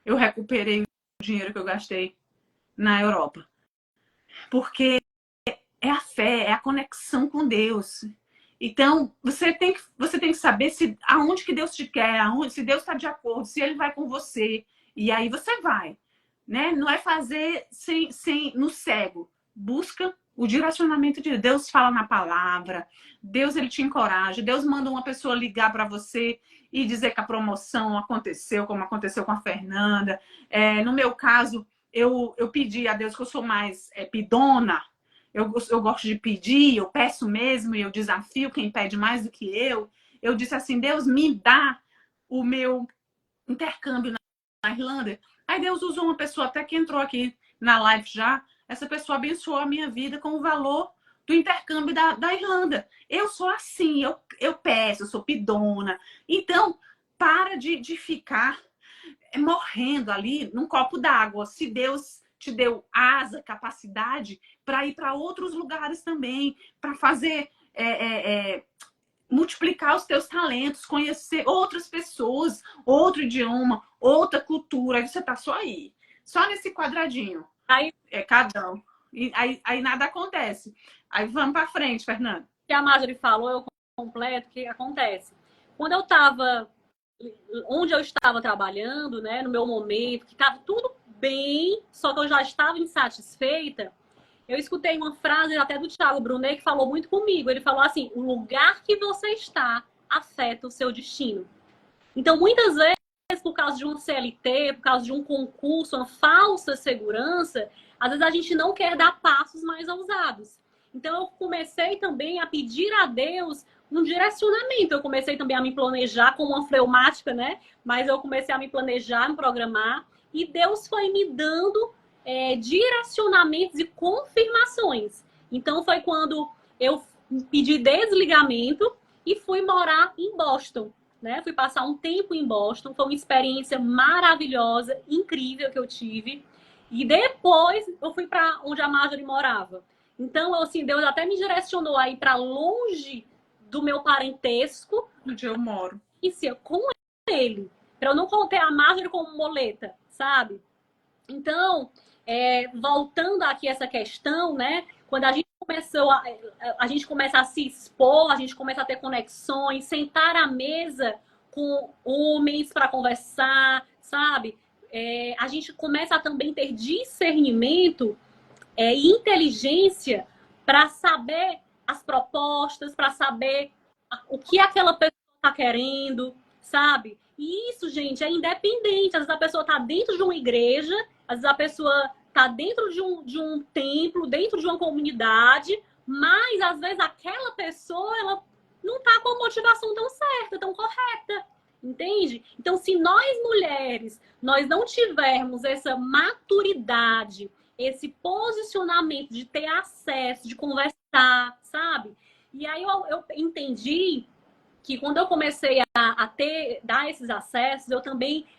eu recuperei o dinheiro que eu gastei na Europa. Porque é a fé, é a conexão com Deus. Então, você tem que saber aonde que Deus te quer, se Deus está de acordo, se Ele vai com você. E aí você vai. Né? Não é fazer no cego. Busca o direcionamento de Deus. Deus fala na palavra. Deus, Ele te encoraja. Deus manda uma pessoa ligar para você e dizer que a promoção aconteceu, como aconteceu com a Fernanda. No meu caso, eu pedi a Deus, que eu sou mais pidona. Eu gosto de pedir, eu peço mesmo e eu desafio quem pede mais do que eu. Eu disse assim, Deus, me dá o meu intercâmbio na Irlanda. Aí Deus usou uma pessoa até que entrou aqui na live já. Essa pessoa abençoou a minha vida com o valor do intercâmbio da Irlanda. Eu sou assim, eu peço, eu sou pidona. Então, para de ficar morrendo ali num copo d'água. Se Deus te deu asa, capacidade para ir para outros lugares também, para fazer multiplicar os teus talentos, conhecer outras pessoas, outro idioma, outra cultura. Aí você tá só aí, só nesse quadradinho. Aí, cada um. E aí nada acontece. Aí vamos para frente, Fernanda. O que a Marjorie falou, eu completo, o que acontece? Quando eu estava onde eu estava trabalhando, né, no meu momento, que estava tudo bem, só que eu já estava insatisfeita, eu escutei uma frase até do Thiago Brunet que falou muito comigo. Ele falou assim, o lugar que você está afeta o seu destino. Então, muitas vezes, por causa de um CLT, por causa de um concurso, uma falsa segurança, às vezes a gente não quer dar passos mais ousados. Então, eu comecei também a pedir a Deus um direcionamento. Eu comecei também a me planejar como uma fleumática, né? Mas eu comecei a me planejar, me programar. E Deus foi me dando direcionamentos e confirmações. Então, foi quando eu pedi desligamento e fui morar em Boston. Né? Fui passar um tempo em Boston. Foi uma experiência maravilhosa, incrível que eu tive. E depois eu fui para onde a Marjorie morava. Então, assim, Deus até me direcionou a ir para longe do meu parentesco. Onde eu moro. E ser com ele. Para eu não ter a Marjorie como moleta, sabe? Então, voltando aqui a essa questão, né? Quando a gente a gente começa a se expor, a gente começa a ter conexões, sentar à mesa com homens para conversar, sabe? A gente começa a também ter discernimento e inteligência para saber as propostas, para saber o que aquela pessoa está querendo, sabe? E isso, gente, é independente. Às vezes a pessoa está dentro de uma igreja, às vezes a pessoa está dentro de um templo, dentro de uma comunidade, mas às vezes aquela pessoa ela não está com a motivação tão certa, tão correta. Entende? Então, se nós mulheres, nós não tivermos essa maturidade, esse posicionamento de ter acesso, de conversar, sabe? E aí eu entendi que quando eu comecei dar esses acessos,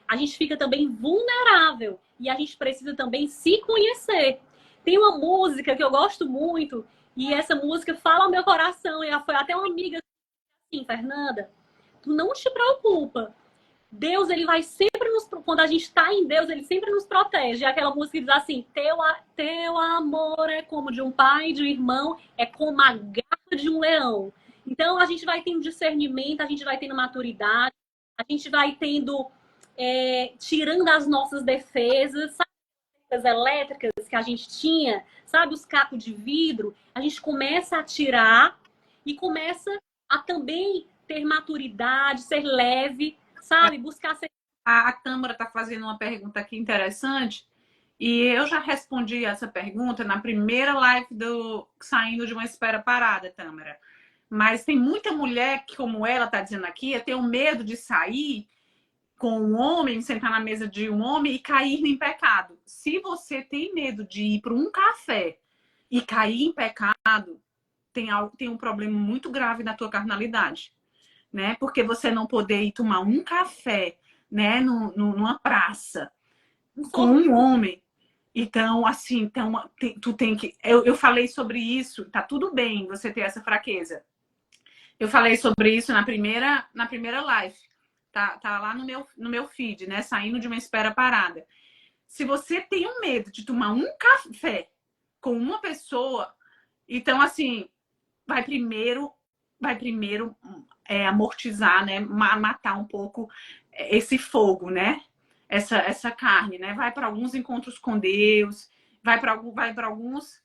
a gente fica também vulnerável e a gente precisa também se conhecer. Tem uma música que eu gosto muito e essa música fala ao meu coração e foi até uma amiga assim, Fernanda, tu não te preocupa. Deus, ele vai sempre quando a gente está em Deus, ele sempre nos protege. É aquela música que diz assim, teu amor é como de um pai, de um irmão, é como a garra de um leão. Então, a gente vai tendo discernimento, a gente vai tendo maturidade, a gente vai tendo, tirando as nossas defesas, sabe, as elétricas que a gente tinha, sabe, os cacos de vidro, a gente começa a tirar e começa a também ter maturidade, ser leve, sabe, buscar ser... A Tâmara está fazendo uma pergunta aqui interessante e eu já respondi essa pergunta na primeira live do Saindo de uma Espera Parada, Tâmara. Mas tem muita mulher que, como ela está dizendo aqui, tem um medo de sair com um homem, sentar na mesa de um homem e cair em pecado. Se você tem medo de ir para um café e cair em pecado, tem um problema muito grave na tua carnalidade, né? Porque você não poder ir tomar um café, né, numa praça com um homem. Então, assim, tu tem que... Eu falei sobre isso, tá tudo bem você ter essa fraqueza. Eu falei sobre isso na primeira live. Tá lá no meu feed, né? Saindo de uma Espera Parada. Se você tem um medo de tomar um café com uma pessoa, então, assim, vai primeiro amortizar, né? Matar um pouco esse fogo, né? Essa carne, né? Vai para alguns encontros com Deus, vai para alguns...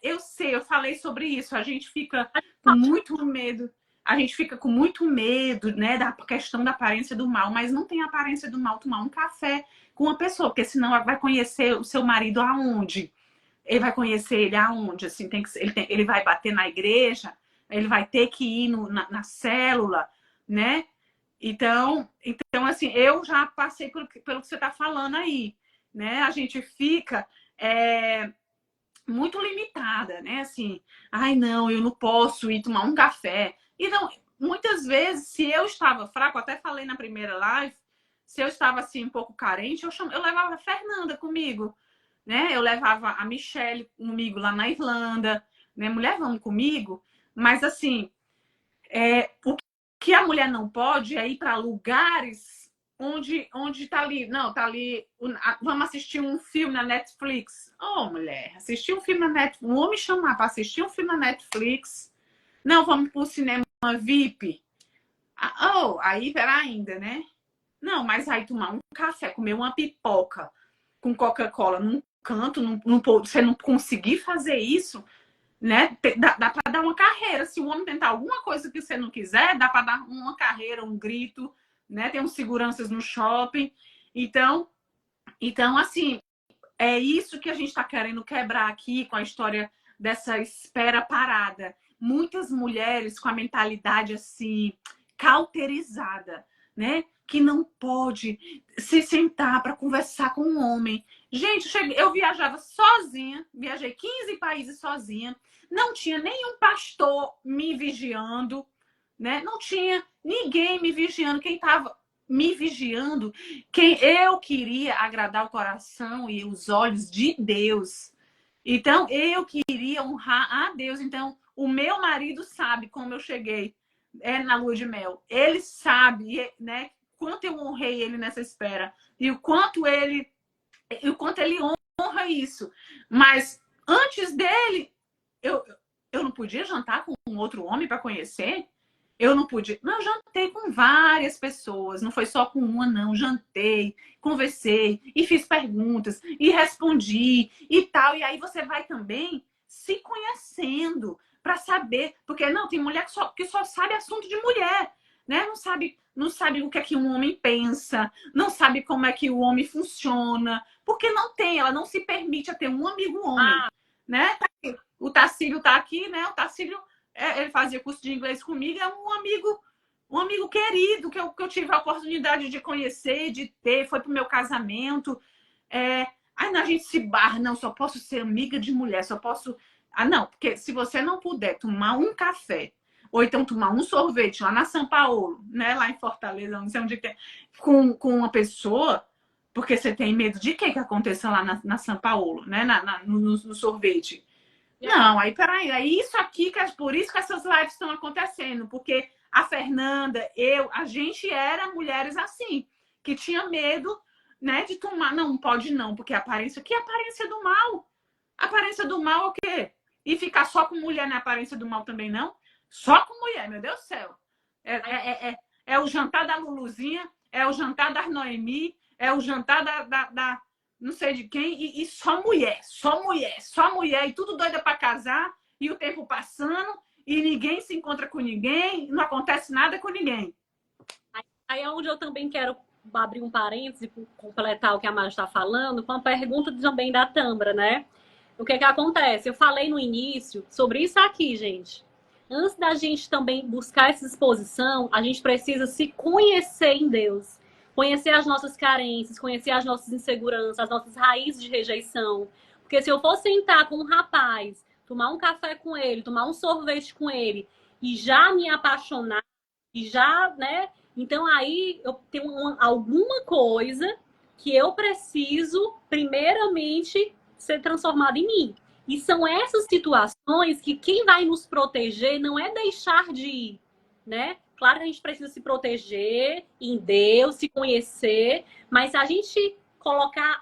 eu sei, eu falei sobre isso. A gente fica com muito medo. A gente fica com muito medo, né, da questão da aparência do mal, mas não tem aparência do mal tomar um café com uma pessoa, porque senão ela vai conhecer o seu marido aonde? Ele vai conhecer ele aonde? Assim, ele vai bater na igreja, ele vai ter que ir na célula, né? Então, assim, eu já passei pelo que você está falando aí, né? A gente fica muito limitada, né? Assim, ai, não, eu não posso ir tomar um café. Então, muitas vezes, se eu estava fraco, até falei na primeira live, se eu estava assim um pouco carente, eu levava a Fernanda comigo, né? Eu levava a Michelle comigo lá na Irlanda, né? Mulher, vamos comigo. Mas assim, o que a mulher não pode é ir para lugares onde tá ali, não, tá ali, vamos assistir um filme na Netflix. Oh, mulher, assistir um filme na Netflix, não vou me chamar para assistir um filme na Netflix. Não, vamos pro cinema VIP. Aí verá ainda, né? Não, mas aí tomar um café, comer uma pipoca com Coca-Cola num canto, você não conseguir fazer isso, né? Dá para dar uma carreira. Se o homem tentar alguma coisa que você não quiser, dá para dar uma carreira, um grito, né? Tem uns seguranças no shopping. Então, assim, é isso que a gente está querendo quebrar aqui com a história dessa espera parada. Muitas mulheres com a mentalidade assim, cauterizada, né? Que não pode se sentar para conversar com um homem. Gente, eu viajava sozinha, viajei 15 países sozinha, não tinha nenhum pastor me vigiando, né? Não tinha ninguém me vigiando. Quem estava me vigiando, quem eu queria agradar o coração e os olhos de Deus. Então, eu queria honrar a Deus. Então, o meu marido sabe como eu cheguei na lua de mel. Ele sabe, né, quanto eu honrei ele nessa espera e o quanto ele honra isso. Mas antes dele, eu não podia jantar com um outro homem para conhecer. Eu não podia. Não, eu jantei com várias pessoas, não foi só com uma, não. Jantei, conversei e fiz perguntas e respondi e tal. E aí você vai também se conhecendo para saber. Porque não, tem mulher que só sabe assunto de mulher. né? Não sabe o que é que um homem pensa, não sabe como é que o homem funciona, porque não tem, ela não se permite a ter um amigo homem, né? O Tacílio tá aqui, né? O Tacílio, ele fazia curso de inglês comigo, é um amigo querido que eu tive a oportunidade de conhecer, de ter, foi pro meu casamento. Aí a gente se barra, não, só posso ser amiga de mulher, só posso. Ah, não, porque se você não puder tomar um café, ou então tomar um sorvete lá na São Paulo, né? Lá em Fortaleza, não sei onde que é, com uma pessoa, porque você tem medo de que aconteça lá na São Paulo, né? No sorvete. Não, aí peraí, é isso aqui, por isso que essas lives estão acontecendo, porque a Fernanda, a gente era mulheres assim, que tinha medo, né, de tomar, não pode não, porque aparência, que aparência do mal? Aparência do mal é o quê? E ficar só com mulher na aparência do mal também não? Só com mulher, meu Deus do céu. É o jantar da Luluzinha, é o jantar da Noemi, é o jantar da não sei de quem, e só mulher, só mulher, só mulher, e tudo doida para casar, e o tempo passando, e ninguém se encontra com ninguém, não acontece nada com ninguém. Aí é onde eu também quero abrir um parêntese, completar o que a Mari está falando, com a pergunta também da Tambra, né? O que acontece? Eu falei no início sobre isso aqui, gente. Antes da gente também buscar essa exposição, a gente precisa se conhecer em Deus. Conhecer as nossas carências, conhecer as nossas inseguranças, as nossas raízes de rejeição. Porque se eu for sentar com um rapaz, tomar um café com ele, tomar um sorvete com ele, e já me apaixonar, e já, né? Então aí eu tenho alguma coisa que eu preciso, primeiramente, ser transformada em mim. E são essas situações que quem vai nos proteger não é deixar de ir, né? Claro que a gente precisa se proteger em Deus, se conhecer, mas se a gente colocar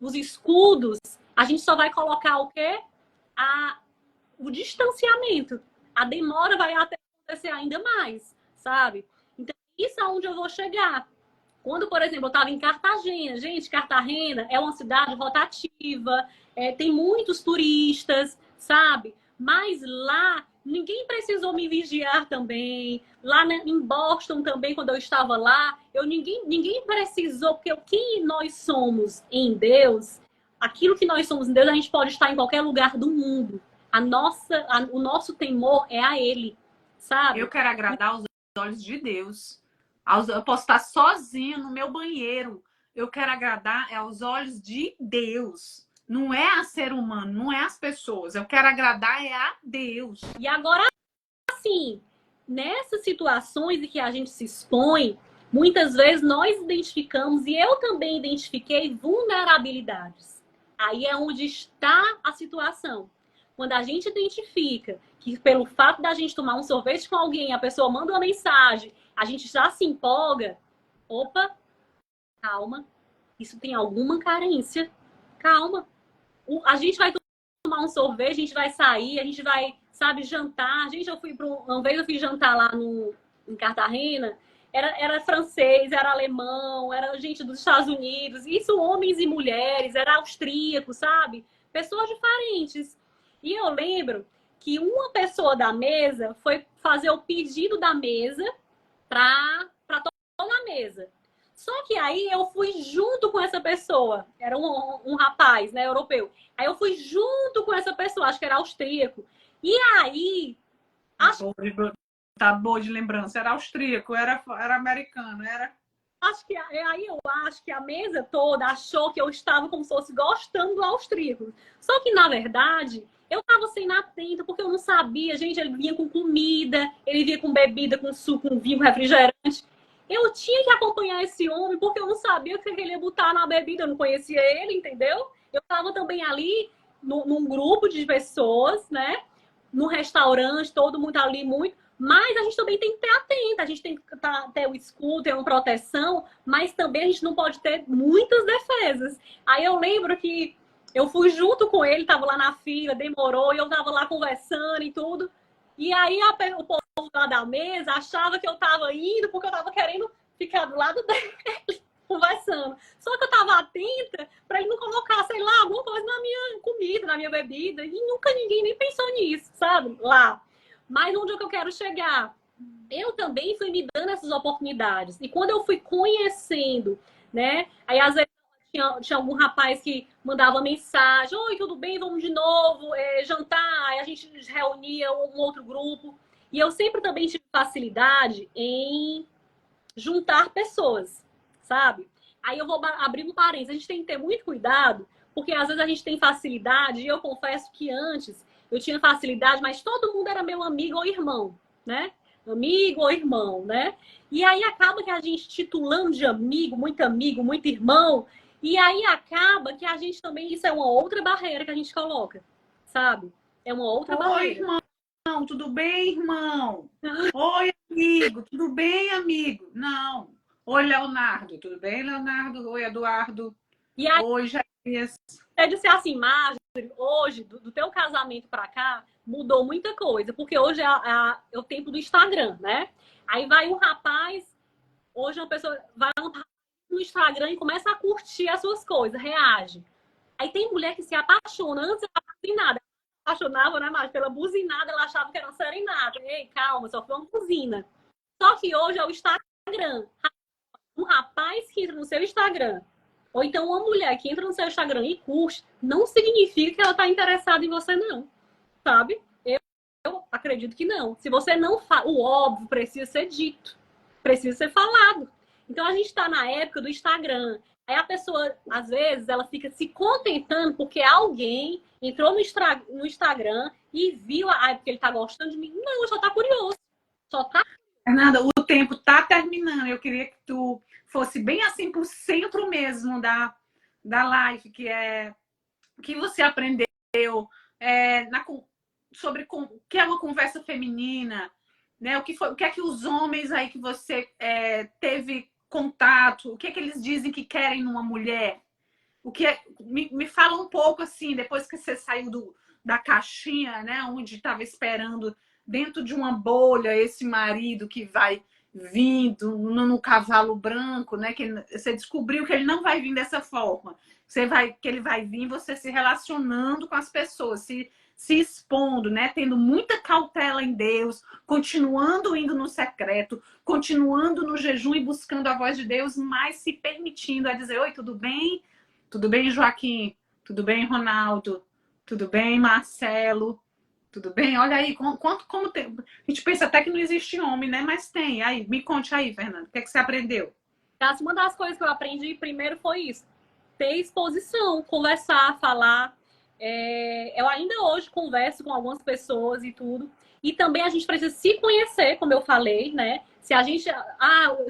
os escudos, a gente só vai colocar o quê? O distanciamento. A demora vai acontecer ainda mais, sabe? Então, isso é onde eu vou chegar. Quando, por exemplo, eu estava em Cartagena. Gente, Cartagena é uma cidade rotativa, tem muitos turistas, sabe? Mas lá, ninguém precisou me vigiar também. Lá em Boston também, quando eu estava lá, ninguém precisou, porque quem nós somos em Deus, aquilo que nós somos em Deus, a gente pode estar em qualquer lugar do mundo. O nosso temor é a Ele, sabe? Eu quero agradar os olhos de Deus. Eu posso estar sozinha no meu banheiro. Eu quero agradar aos olhos de Deus. Não é a ser humano, não é as pessoas. Eu quero agradar a Deus. E agora, assim, nessas situações em que a gente se expõe, muitas vezes nós identificamos, e eu também identifiquei, vulnerabilidades. Aí é onde está a situação. Quando a gente identifica que pelo fato da gente tomar um sorvete com alguém, a pessoa manda uma mensagem, a gente já se empolga. Opa, calma. Isso tem alguma carência. Calma. A gente vai tomar um sorvete, a gente vai sair, a gente vai, sabe, jantar. Gente, uma vez eu fui jantar lá em Cartagena. Era francês, era alemão, era gente dos Estados Unidos. Isso homens e mulheres, era austríaco, sabe? Pessoas diferentes. E eu lembro que uma pessoa da mesa foi fazer o pedido da mesa para tomar na mesa. Só que aí eu fui junto com essa pessoa. Era um rapaz, né, europeu. Aí eu fui junto com essa pessoa, acho que era austríaco. E aí... Tá boa de lembrança. Era austríaco, era americano, era... Aí eu acho que a mesa toda achou que eu estava como se fosse gostando do austríaco. Só que, na verdade, eu estava sendo atenta, porque eu não sabia. Gente, ele vinha com comida, ele vinha com bebida, com suco, com vinho, refrigerante. Eu tinha que acompanhar esse homem, porque eu não sabia o que ele ia botar na bebida. Eu não conhecia ele, entendeu? Eu estava também ali num grupo de pessoas, né? No restaurante, todo mundo ali muito... Mas a gente também tem que ter atenta, a gente tem que ter o escudo, ter uma proteção, mas também a gente não pode ter muitas defesas. Aí eu lembro que eu fui junto com ele, tava lá na fila, demorou, e eu tava lá conversando e tudo. E aí o povo lá da mesa achava que eu tava indo porque eu tava querendo ficar do lado dele, conversando. Só que eu tava atenta para ele não colocar, sei lá, alguma coisa na minha comida, na minha bebida. E nunca ninguém nem pensou nisso, sabe? Lá. Mas onde é que eu quero chegar? eu também fui me dando essas oportunidades. E quando eu fui conhecendo, né? Aí às vezes tinha algum rapaz que mandava mensagem: oi, tudo bem? Vamos de novo jantar. Aí a gente reunia um outro grupo. E eu sempre também tive facilidade em juntar pessoas, sabe? Aí eu vou abrir um parênteses. A gente tem que ter muito cuidado, porque às vezes a gente tem facilidade, e eu confesso que antes eu tinha facilidade, mas todo mundo era meu amigo ou irmão, né? Amigo ou irmão, né? E aí acaba que a gente titulando de amigo, muito irmão, e aí acaba que a gente também, isso é uma outra barreira que a gente coloca, sabe? É uma outra barreira. Oi, irmão, tudo bem, irmão? Oi, amigo, tudo bem, amigo? Não. Oi, Leonardo, tudo bem, Leonardo? Oi, Eduardo. E aí, Oi, Jair. é de ser assim, Marjorie, hoje, do teu casamento pra cá, mudou muita coisa, porque hoje é o tempo do Instagram, né? Aí vai um rapaz, hoje uma pessoa vai no Instagram e começa a curtir as suas coisas, reage. Aí tem mulher que se apaixona, antes ela buzinada, apaixonava, né, Marjorie? Pela buzinada, ela achava que era uma serenata. Ei, calma, só foi uma buzina. Só que hoje é o Instagram. Um rapaz que entra no seu Instagram, ou então uma mulher que entra no seu Instagram e curte, não significa que ela está interessada em você, não. Sabe? Eu acredito que não. Se você não fala, o óbvio precisa ser dito, precisa ser falado. Então a gente está na época do Instagram. Aí a pessoa, às vezes, ela fica se contentando porque alguém entrou no Instagram e viu, porque ele está gostando de mim. Não, só está curioso. Só tá. Fernanda, o tempo está terminando. Eu queria que tu fosse bem assim pro centro mesmo da live, que é que você aprendeu sobre o que é uma conversa feminina, né? O que é que os homens aí que você teve contato, o que é que eles dizem que querem numa mulher? Me fala um pouco assim, depois que você saiu da caixinha, né? Onde estava esperando dentro de uma bolha esse marido que vai vindo no cavalo branco, né? Que você descobriu que ele não vai vir dessa forma. Que ele vai vir você se relacionando com as pessoas, se expondo, né? Tendo muita cautela em Deus, continuando indo no secreto, continuando no jejum e buscando a voz de Deus, mas se permitindo a dizer: oi, tudo bem? Tudo bem, Joaquim? Tudo bem, Ronaldo? Tudo bem, Marcelo? Tudo bem? Olha aí, como tem. A gente pensa até que não existe homem, né? Mas tem. Aí, me conte aí, Fernanda, o que é que você aprendeu? Uma das coisas que eu aprendi primeiro foi isso: ter exposição, conversar, falar. Eu ainda hoje converso com algumas pessoas e tudo. E também a gente precisa se conhecer, como eu falei, né? Se a gente.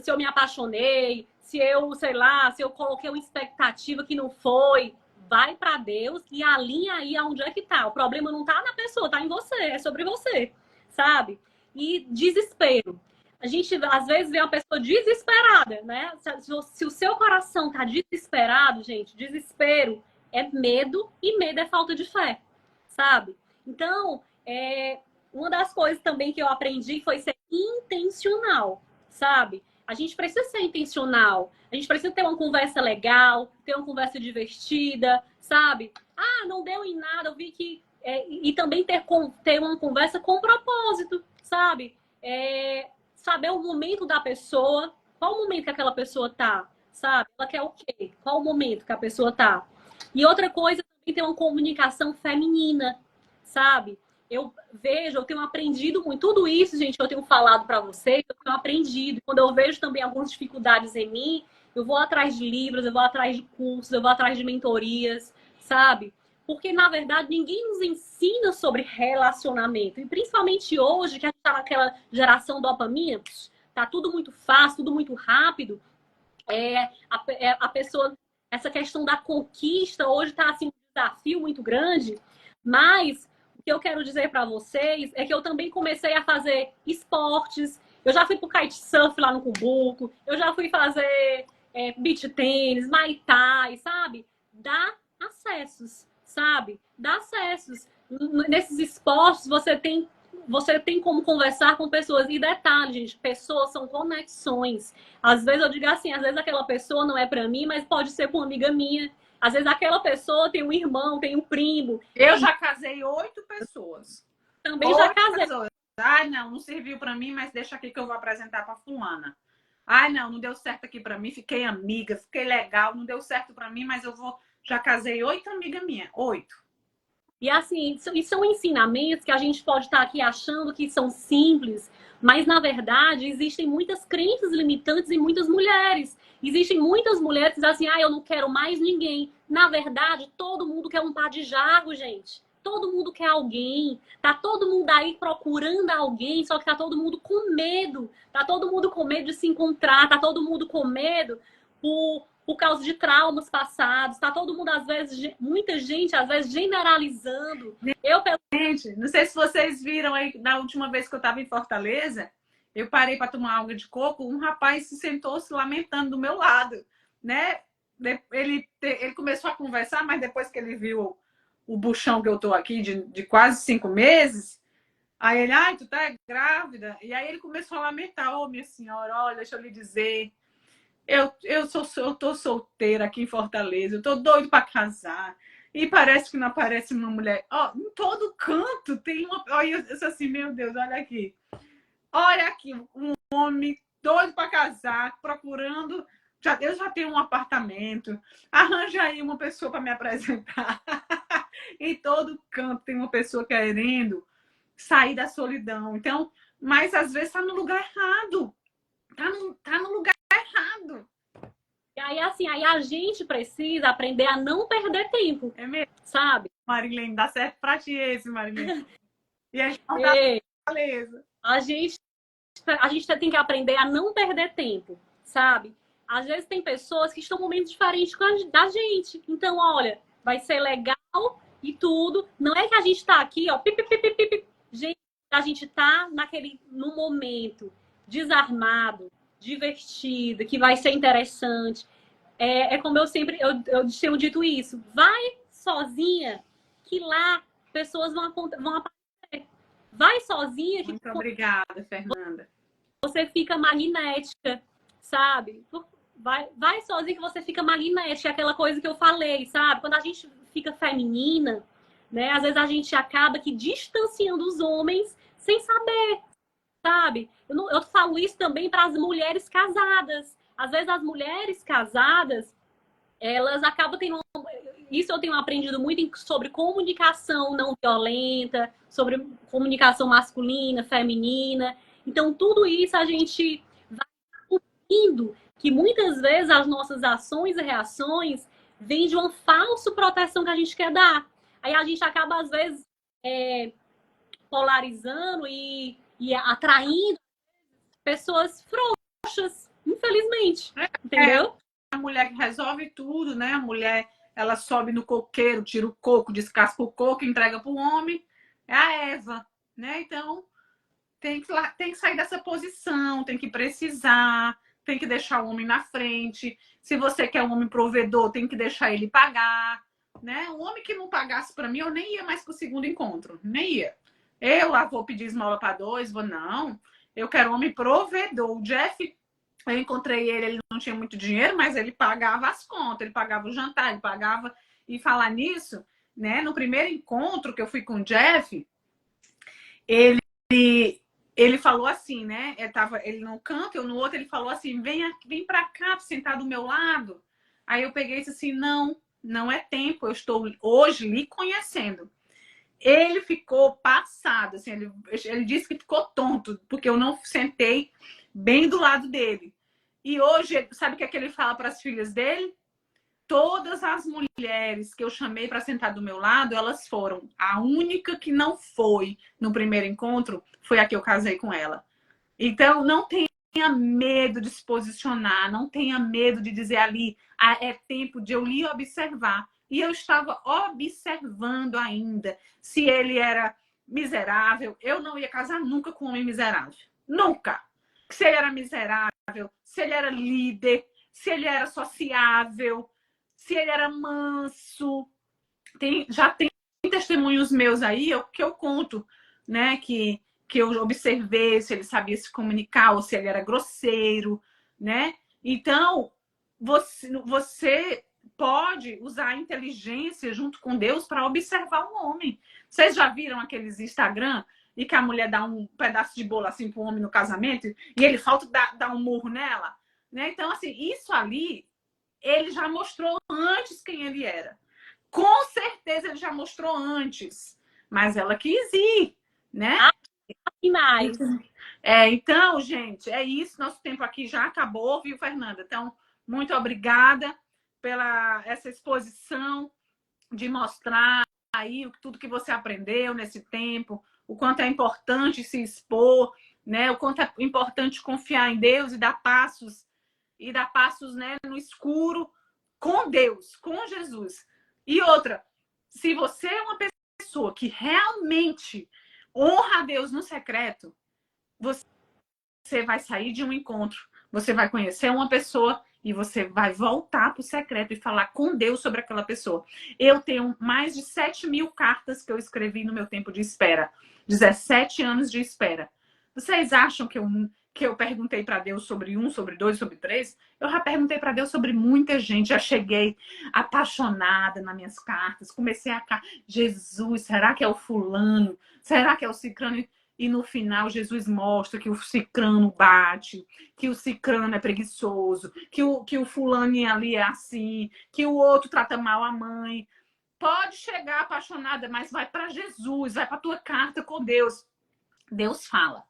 Se eu me apaixonei, se eu, sei lá, se eu coloquei uma expectativa que não foi, vai para Deus e alinha aí aonde é que tá. O problema não tá na pessoa, tá em você, é sobre você, sabe? E desespero. A gente, às vezes, vê uma pessoa desesperada, né? Se o seu coração tá desesperado, gente, desespero é medo e medo é falta de fé, sabe? Então, uma das coisas também que eu aprendi foi ser intencional, sabe? A gente precisa ser intencional. A gente precisa ter uma conversa legal, ter uma conversa divertida, sabe? Não deu em nada, eu vi que... e também ter uma conversa com propósito, sabe? Saber o momento da pessoa, qual o momento que aquela pessoa tá, sabe? Ela quer o quê? Qual o momento que a pessoa tá? E outra coisa, também ter uma comunicação feminina, sabe? Eu tenho aprendido muito. Tudo isso, gente, eu tenho falado para vocês, eu tenho aprendido. Quando eu vejo também algumas dificuldades em mim, eu vou atrás de livros, eu vou atrás de cursos, eu vou atrás de mentorias, sabe? Porque, na verdade, ninguém nos ensina sobre relacionamento. E principalmente hoje, que a gente tá naquela geração dopamina, tá tudo muito fácil, tudo muito rápido. A pessoa, essa questão da conquista hoje tá assim, um desafio muito grande, mas o que eu quero dizer para vocês é que eu também comecei a fazer esportes. Eu já fui pro kitesurf lá no Cumbuco, eu já fui fazer beach tênis, Muay Thai, sabe? Dá acessos, sabe? Dá acessos. Nesses esportes você tem como conversar com pessoas. E detalhe, gente, pessoas são conexões. Às vezes eu digo assim, às vezes aquela pessoa não é para mim, mas pode ser para uma amiga minha. Às vezes aquela pessoa tem um irmão, tem um primo. Eu já casei 8 pessoas. Também já casei. Ai, não, não serviu para mim, mas deixa aqui que eu vou apresentar para fulana. Ai, não, não deu certo aqui para mim, fiquei amiga, fiquei legal, não deu certo para mim, mas eu vou... Já casei 8 amigas minhas, 8. E assim, e são ensinamentos que a gente pode estar aqui achando que são simples, mas na verdade existem muitas crenças limitantes em muitas mulheres. Existem muitas mulheres que dizem assim, ah, eu não quero mais ninguém. Na verdade, todo mundo quer um par de jarro, gente. Todo mundo quer alguém. Tá todo mundo aí procurando alguém, só que tá todo mundo com medo. Tá todo mundo com medo de se encontrar, tá todo mundo com medo por causa de traumas passados. Tá todo mundo, às vezes, muita gente, às vezes, generalizando. Gente, não sei se vocês viram aí, na última vez que eu estava em Fortaleza, eu parei para tomar água de coco, um rapaz se sentou se lamentando do meu lado, né? Ele começou a conversar, mas depois que ele viu o buchão que eu tô aqui de quase 5 meses, aí ele, ai, tu tá grávida? E aí ele começou a lamentar, ô, minha senhora, olha, deixa eu lhe dizer, eu tô solteira aqui em Fortaleza, eu tô doido para casar. E parece que não aparece uma mulher. Ó, em todo canto tem uma. Olha, eu disse assim, meu Deus, olha aqui. Olha aqui, um homem doido para casar, procurando. Eu já tenho um apartamento. Arranja aí uma pessoa para me apresentar. Em todo canto tem uma pessoa querendo sair da solidão. Então, mas às vezes está no lugar errado. Tá no lugar errado. E aí, assim, aí a gente precisa aprender a não perder tempo. É mesmo, sabe? Marilene, dá certo pra ti esse, Marilene. E a gente beleza. A gente tem que aprender a não perder tempo, sabe? Às vezes tem pessoas que estão em momentos diferentes da gente. Então, olha, vai ser legal e tudo. Não é que a gente tá aqui, ó, gente, a gente tá no momento desarmado, divertido, que vai ser interessante. É como eu tenho dito isso. Vai sozinha, que lá pessoas vão aparecer. Vai sozinha, que muito obrigada, Fernanda. você fica magnética, sabe? Vai sozinha que você fica magnética, aquela coisa que eu falei, sabe? Quando a gente fica feminina, né? Às vezes a gente acaba que distanciando os homens sem saber, sabe? Eu falo isso também para as mulheres casadas. Às vezes as mulheres casadas, elas acabam tendo... Isso eu tenho aprendido muito sobre comunicação não violenta, sobre comunicação masculina, feminina. Então, tudo isso a gente vai descobrindo que muitas vezes as nossas ações e reações vêm de uma falsa proteção que a gente quer dar. Aí a gente acaba, às vezes, polarizando e atraindo pessoas frouxas, infelizmente. Entendeu? A mulher que resolve tudo, né? A mulher, ela sobe no coqueiro, tira o coco, descasca o coco, entrega para o homem. É a Eva, né? Então, tem que sair dessa posição, tem que precisar, tem que deixar o homem na frente. Se você quer um homem provedor, tem que deixar ele pagar, né? O homem que não pagasse para mim, eu nem ia mais pro segundo encontro, nem ia. Eu lá vou pedir esmola para 2, não. Eu quero um homem provedor. O Jeff, eu encontrei ele não tinha muito dinheiro, mas ele pagava as contas, ele pagava o jantar, ele pagava... E falar nisso, né? No primeiro encontro que eu fui com o Jeff, ele falou assim, né? Tava ele num canto, eu no outro, ele falou assim, vem pra cá, sentar do meu lado. Aí eu peguei e disse assim, não é tempo, eu estou hoje lhe conhecendo. Ele ficou passado, assim, ele disse que ficou tonto, porque eu não sentei bem do lado dele. E hoje, sabe o que é que ele fala para as filhas dele? Todas as mulheres que eu chamei para sentar do meu lado, elas foram. A única que não foi no primeiro encontro foi a que eu casei com ela. Então, não tenha medo de se posicionar, não tenha medo de dizer ali, é tempo de eu lhe observar. E eu estava observando ainda se ele era miserável. Eu não ia casar nunca com um homem miserável. Nunca. Se ele era miserável, se ele era líder, se ele era sociável, se ele era manso. Já tem testemunhos meus aí que eu conto, né? Que eu observei se ele sabia se comunicar ou se ele era grosseiro, né? Então, você pode usar a inteligência junto com Deus para observar um homem. Vocês já viram aqueles Instagram e que a mulher dá um pedaço de bolo assim pro homem no casamento e ele falta dar um murro nela, né? Então, assim, isso ali, ele já mostrou antes quem ele era. Com certeza ele já mostrou antes, mas ela quis ir, né? E mais. Então, gente, é isso. Nosso tempo aqui já acabou, viu, Fernanda? Então, muito obrigada pela essa exposição de mostrar aí tudo que você aprendeu nesse tempo, o quanto é importante se expor, né? O quanto é importante confiar em Deus e dar passos, né, no escuro com Deus, com Jesus. E outra, se você é uma pessoa que realmente honra a Deus no secreto, você vai sair de um encontro, você vai conhecer uma pessoa e você vai voltar para o secreto e falar com Deus sobre aquela pessoa. Eu tenho mais de 7.000 cartas que eu escrevi no meu tempo de espera. 17 anos de espera. Vocês acham que eu perguntei para Deus sobre 1, sobre 2, sobre 3? Eu já perguntei para Deus sobre muita gente. Já cheguei apaixonada nas minhas cartas. Comecei a... Jesus, será que é o fulano? Será que é o ciclano? E no final, Jesus mostra que o cicrano bate, que o cicrano é preguiçoso, que o fulaninho ali é assim, que o outro trata mal a mãe. Pode chegar apaixonada, mas vai para Jesus, vai para tua carta com Deus. Deus fala.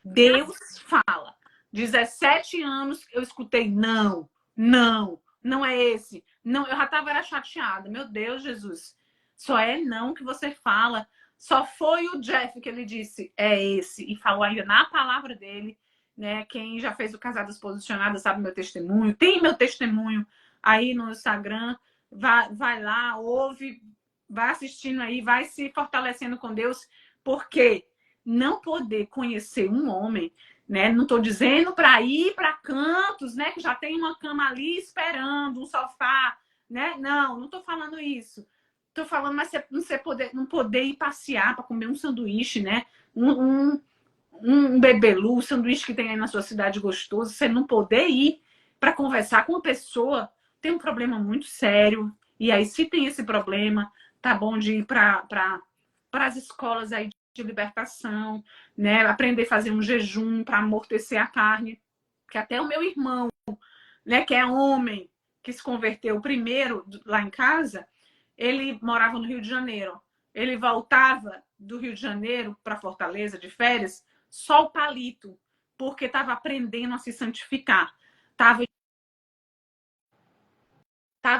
Deus fala. 17 anos eu escutei não, não, não é esse. Não, eu já estava chateada. Meu Deus, Jesus. Só é não que você fala. Só foi o Jeff que ele disse, é esse. E falou ainda na palavra dele, né? Quem já fez o Casadas Posicionadas sabe meu testemunho. Tem meu testemunho aí no Instagram. Vai lá, ouve, vai assistindo aí, vai se fortalecendo com Deus. Porque não poder conhecer um homem, né? Não estou dizendo para ir para cantos, né? Que já tem uma cama ali esperando, um sofá, né? Não estou falando isso. Tô falando, mas não poder ir passear para comer um sanduíche, né? Um bebelu, um sanduíche que tem aí na sua cidade gostoso, você não poder ir para conversar com uma pessoa, tem um problema muito sério. E aí, se tem esse problema, tá bom de ir para as escolas aí de libertação, né? Aprender a fazer um jejum para amortecer a carne. Que até o meu irmão, né, que é homem, que se converteu primeiro lá em casa, ele morava no Rio de Janeiro. Ele voltava do Rio de Janeiro para Fortaleza de férias só o palito, porque estava aprendendo a se santificar. Tava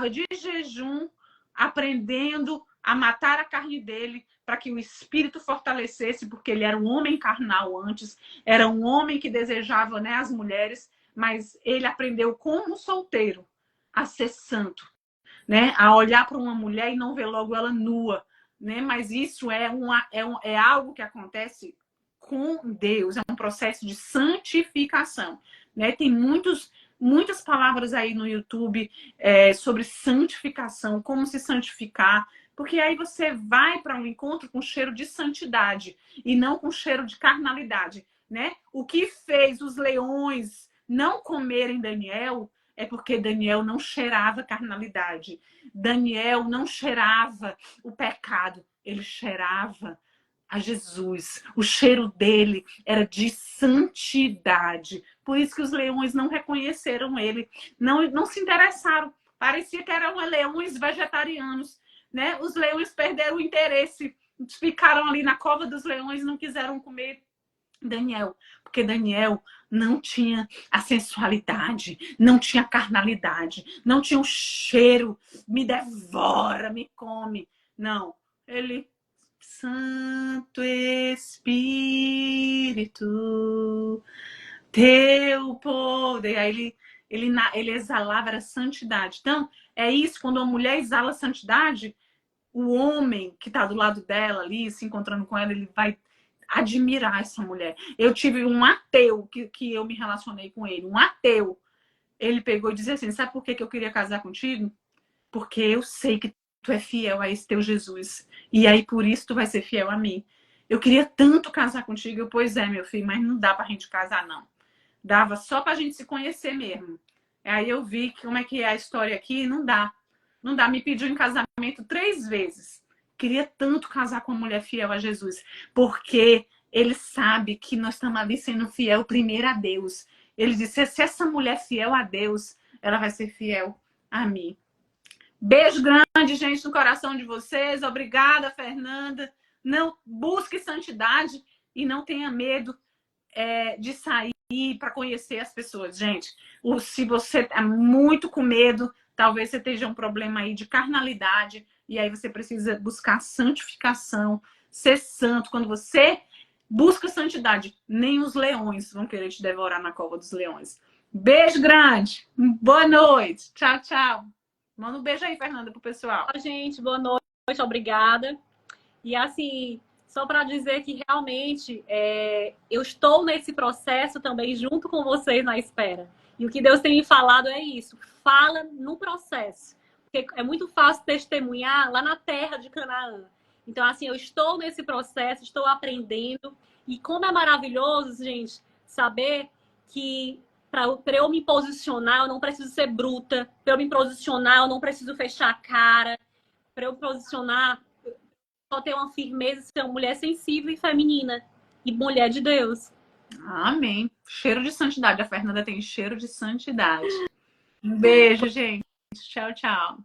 de jejum, aprendendo a matar a carne dele para que o espírito fortalecesse, porque ele era um homem carnal antes, era um homem que desejava, né, as mulheres, mas ele aprendeu como solteiro a ser santo, né? A olhar para uma mulher e não ver logo ela nua, né? Mas isso é algo que acontece com Deus, é um processo de santificação, né? Tem muitas palavras aí no YouTube sobre santificação, como se santificar, porque aí você vai para um encontro com cheiro de santidade e não com cheiro de carnalidade, né? O que fez os leões não comerem Daniel é porque Daniel não cheirava carnalidade. Daniel não cheirava o pecado, ele cheirava a Jesus. O cheiro dele era de santidade. Por isso que os leões não reconheceram ele, não se interessaram. Parecia que eram leões vegetarianos, né? Os leões perderam o interesse, ficaram ali na cova dos leões, não quiseram comer Daniel, porque Daniel não tinha a sensualidade, não tinha a carnalidade, não tinha o cheiro, me devora, me come. Não, ele, Santo Espírito, teu poder. Aí ele exalava, era santidade. Então, é isso, quando uma mulher exala santidade, o homem que está do lado dela ali, se encontrando com ela, ele vai admirar essa mulher. Eu tive um ateu que eu me relacionei com ele, um ateu. Ele pegou e disse assim, sabe por que eu queria casar contigo? Porque eu sei que tu é fiel a esse teu Jesus. E aí, por isso, tu vai ser fiel a mim. Eu queria tanto casar contigo. Eu, pois é, meu filho, mas não dá pra gente casar, não. Dava só pra gente se conhecer mesmo. Aí eu vi como é que é a história aqui, não dá. Não dá. Me pediu em casamento 3 vezes. Queria tanto casar com uma mulher fiel a Jesus. Porque ele sabe que nós estamos ali sendo fiel primeiro a Deus. Ele disse, se essa mulher é fiel a Deus, ela vai ser fiel a mim. Beijo grande, gente, no coração de vocês. Obrigada, Fernanda. Não busque santidade e não tenha medo de sair para conhecer as pessoas. Gente, se você é muito com medo, talvez você esteja um problema aí de carnalidade e aí você precisa buscar santificação, ser santo. Quando você busca santidade, nem os leões vão querer te devorar na cova dos leões. Beijo grande. Boa noite. Tchau, tchau. Manda um beijo aí, Fernanda, pro pessoal. Gente, boa noite, obrigada. E assim, só para dizer que realmente eu estou nesse processo também junto com vocês na espera. E o que Deus tem me falado é isso. Fala no processo. Porque é muito fácil testemunhar lá na terra de Canaã. Então, assim, eu estou nesse processo, estou aprendendo. E como é maravilhoso, gente, saber que para eu me posicionar, eu não preciso ser bruta. Para eu me posicionar, eu não preciso fechar a cara. Para eu me posicionar, só ter uma firmeza, ser uma mulher sensível e feminina. E mulher de Deus. Amém. Cheiro de santidade. A Fernanda tem cheiro de santidade. Um beijo, gente. Tchau, tchau.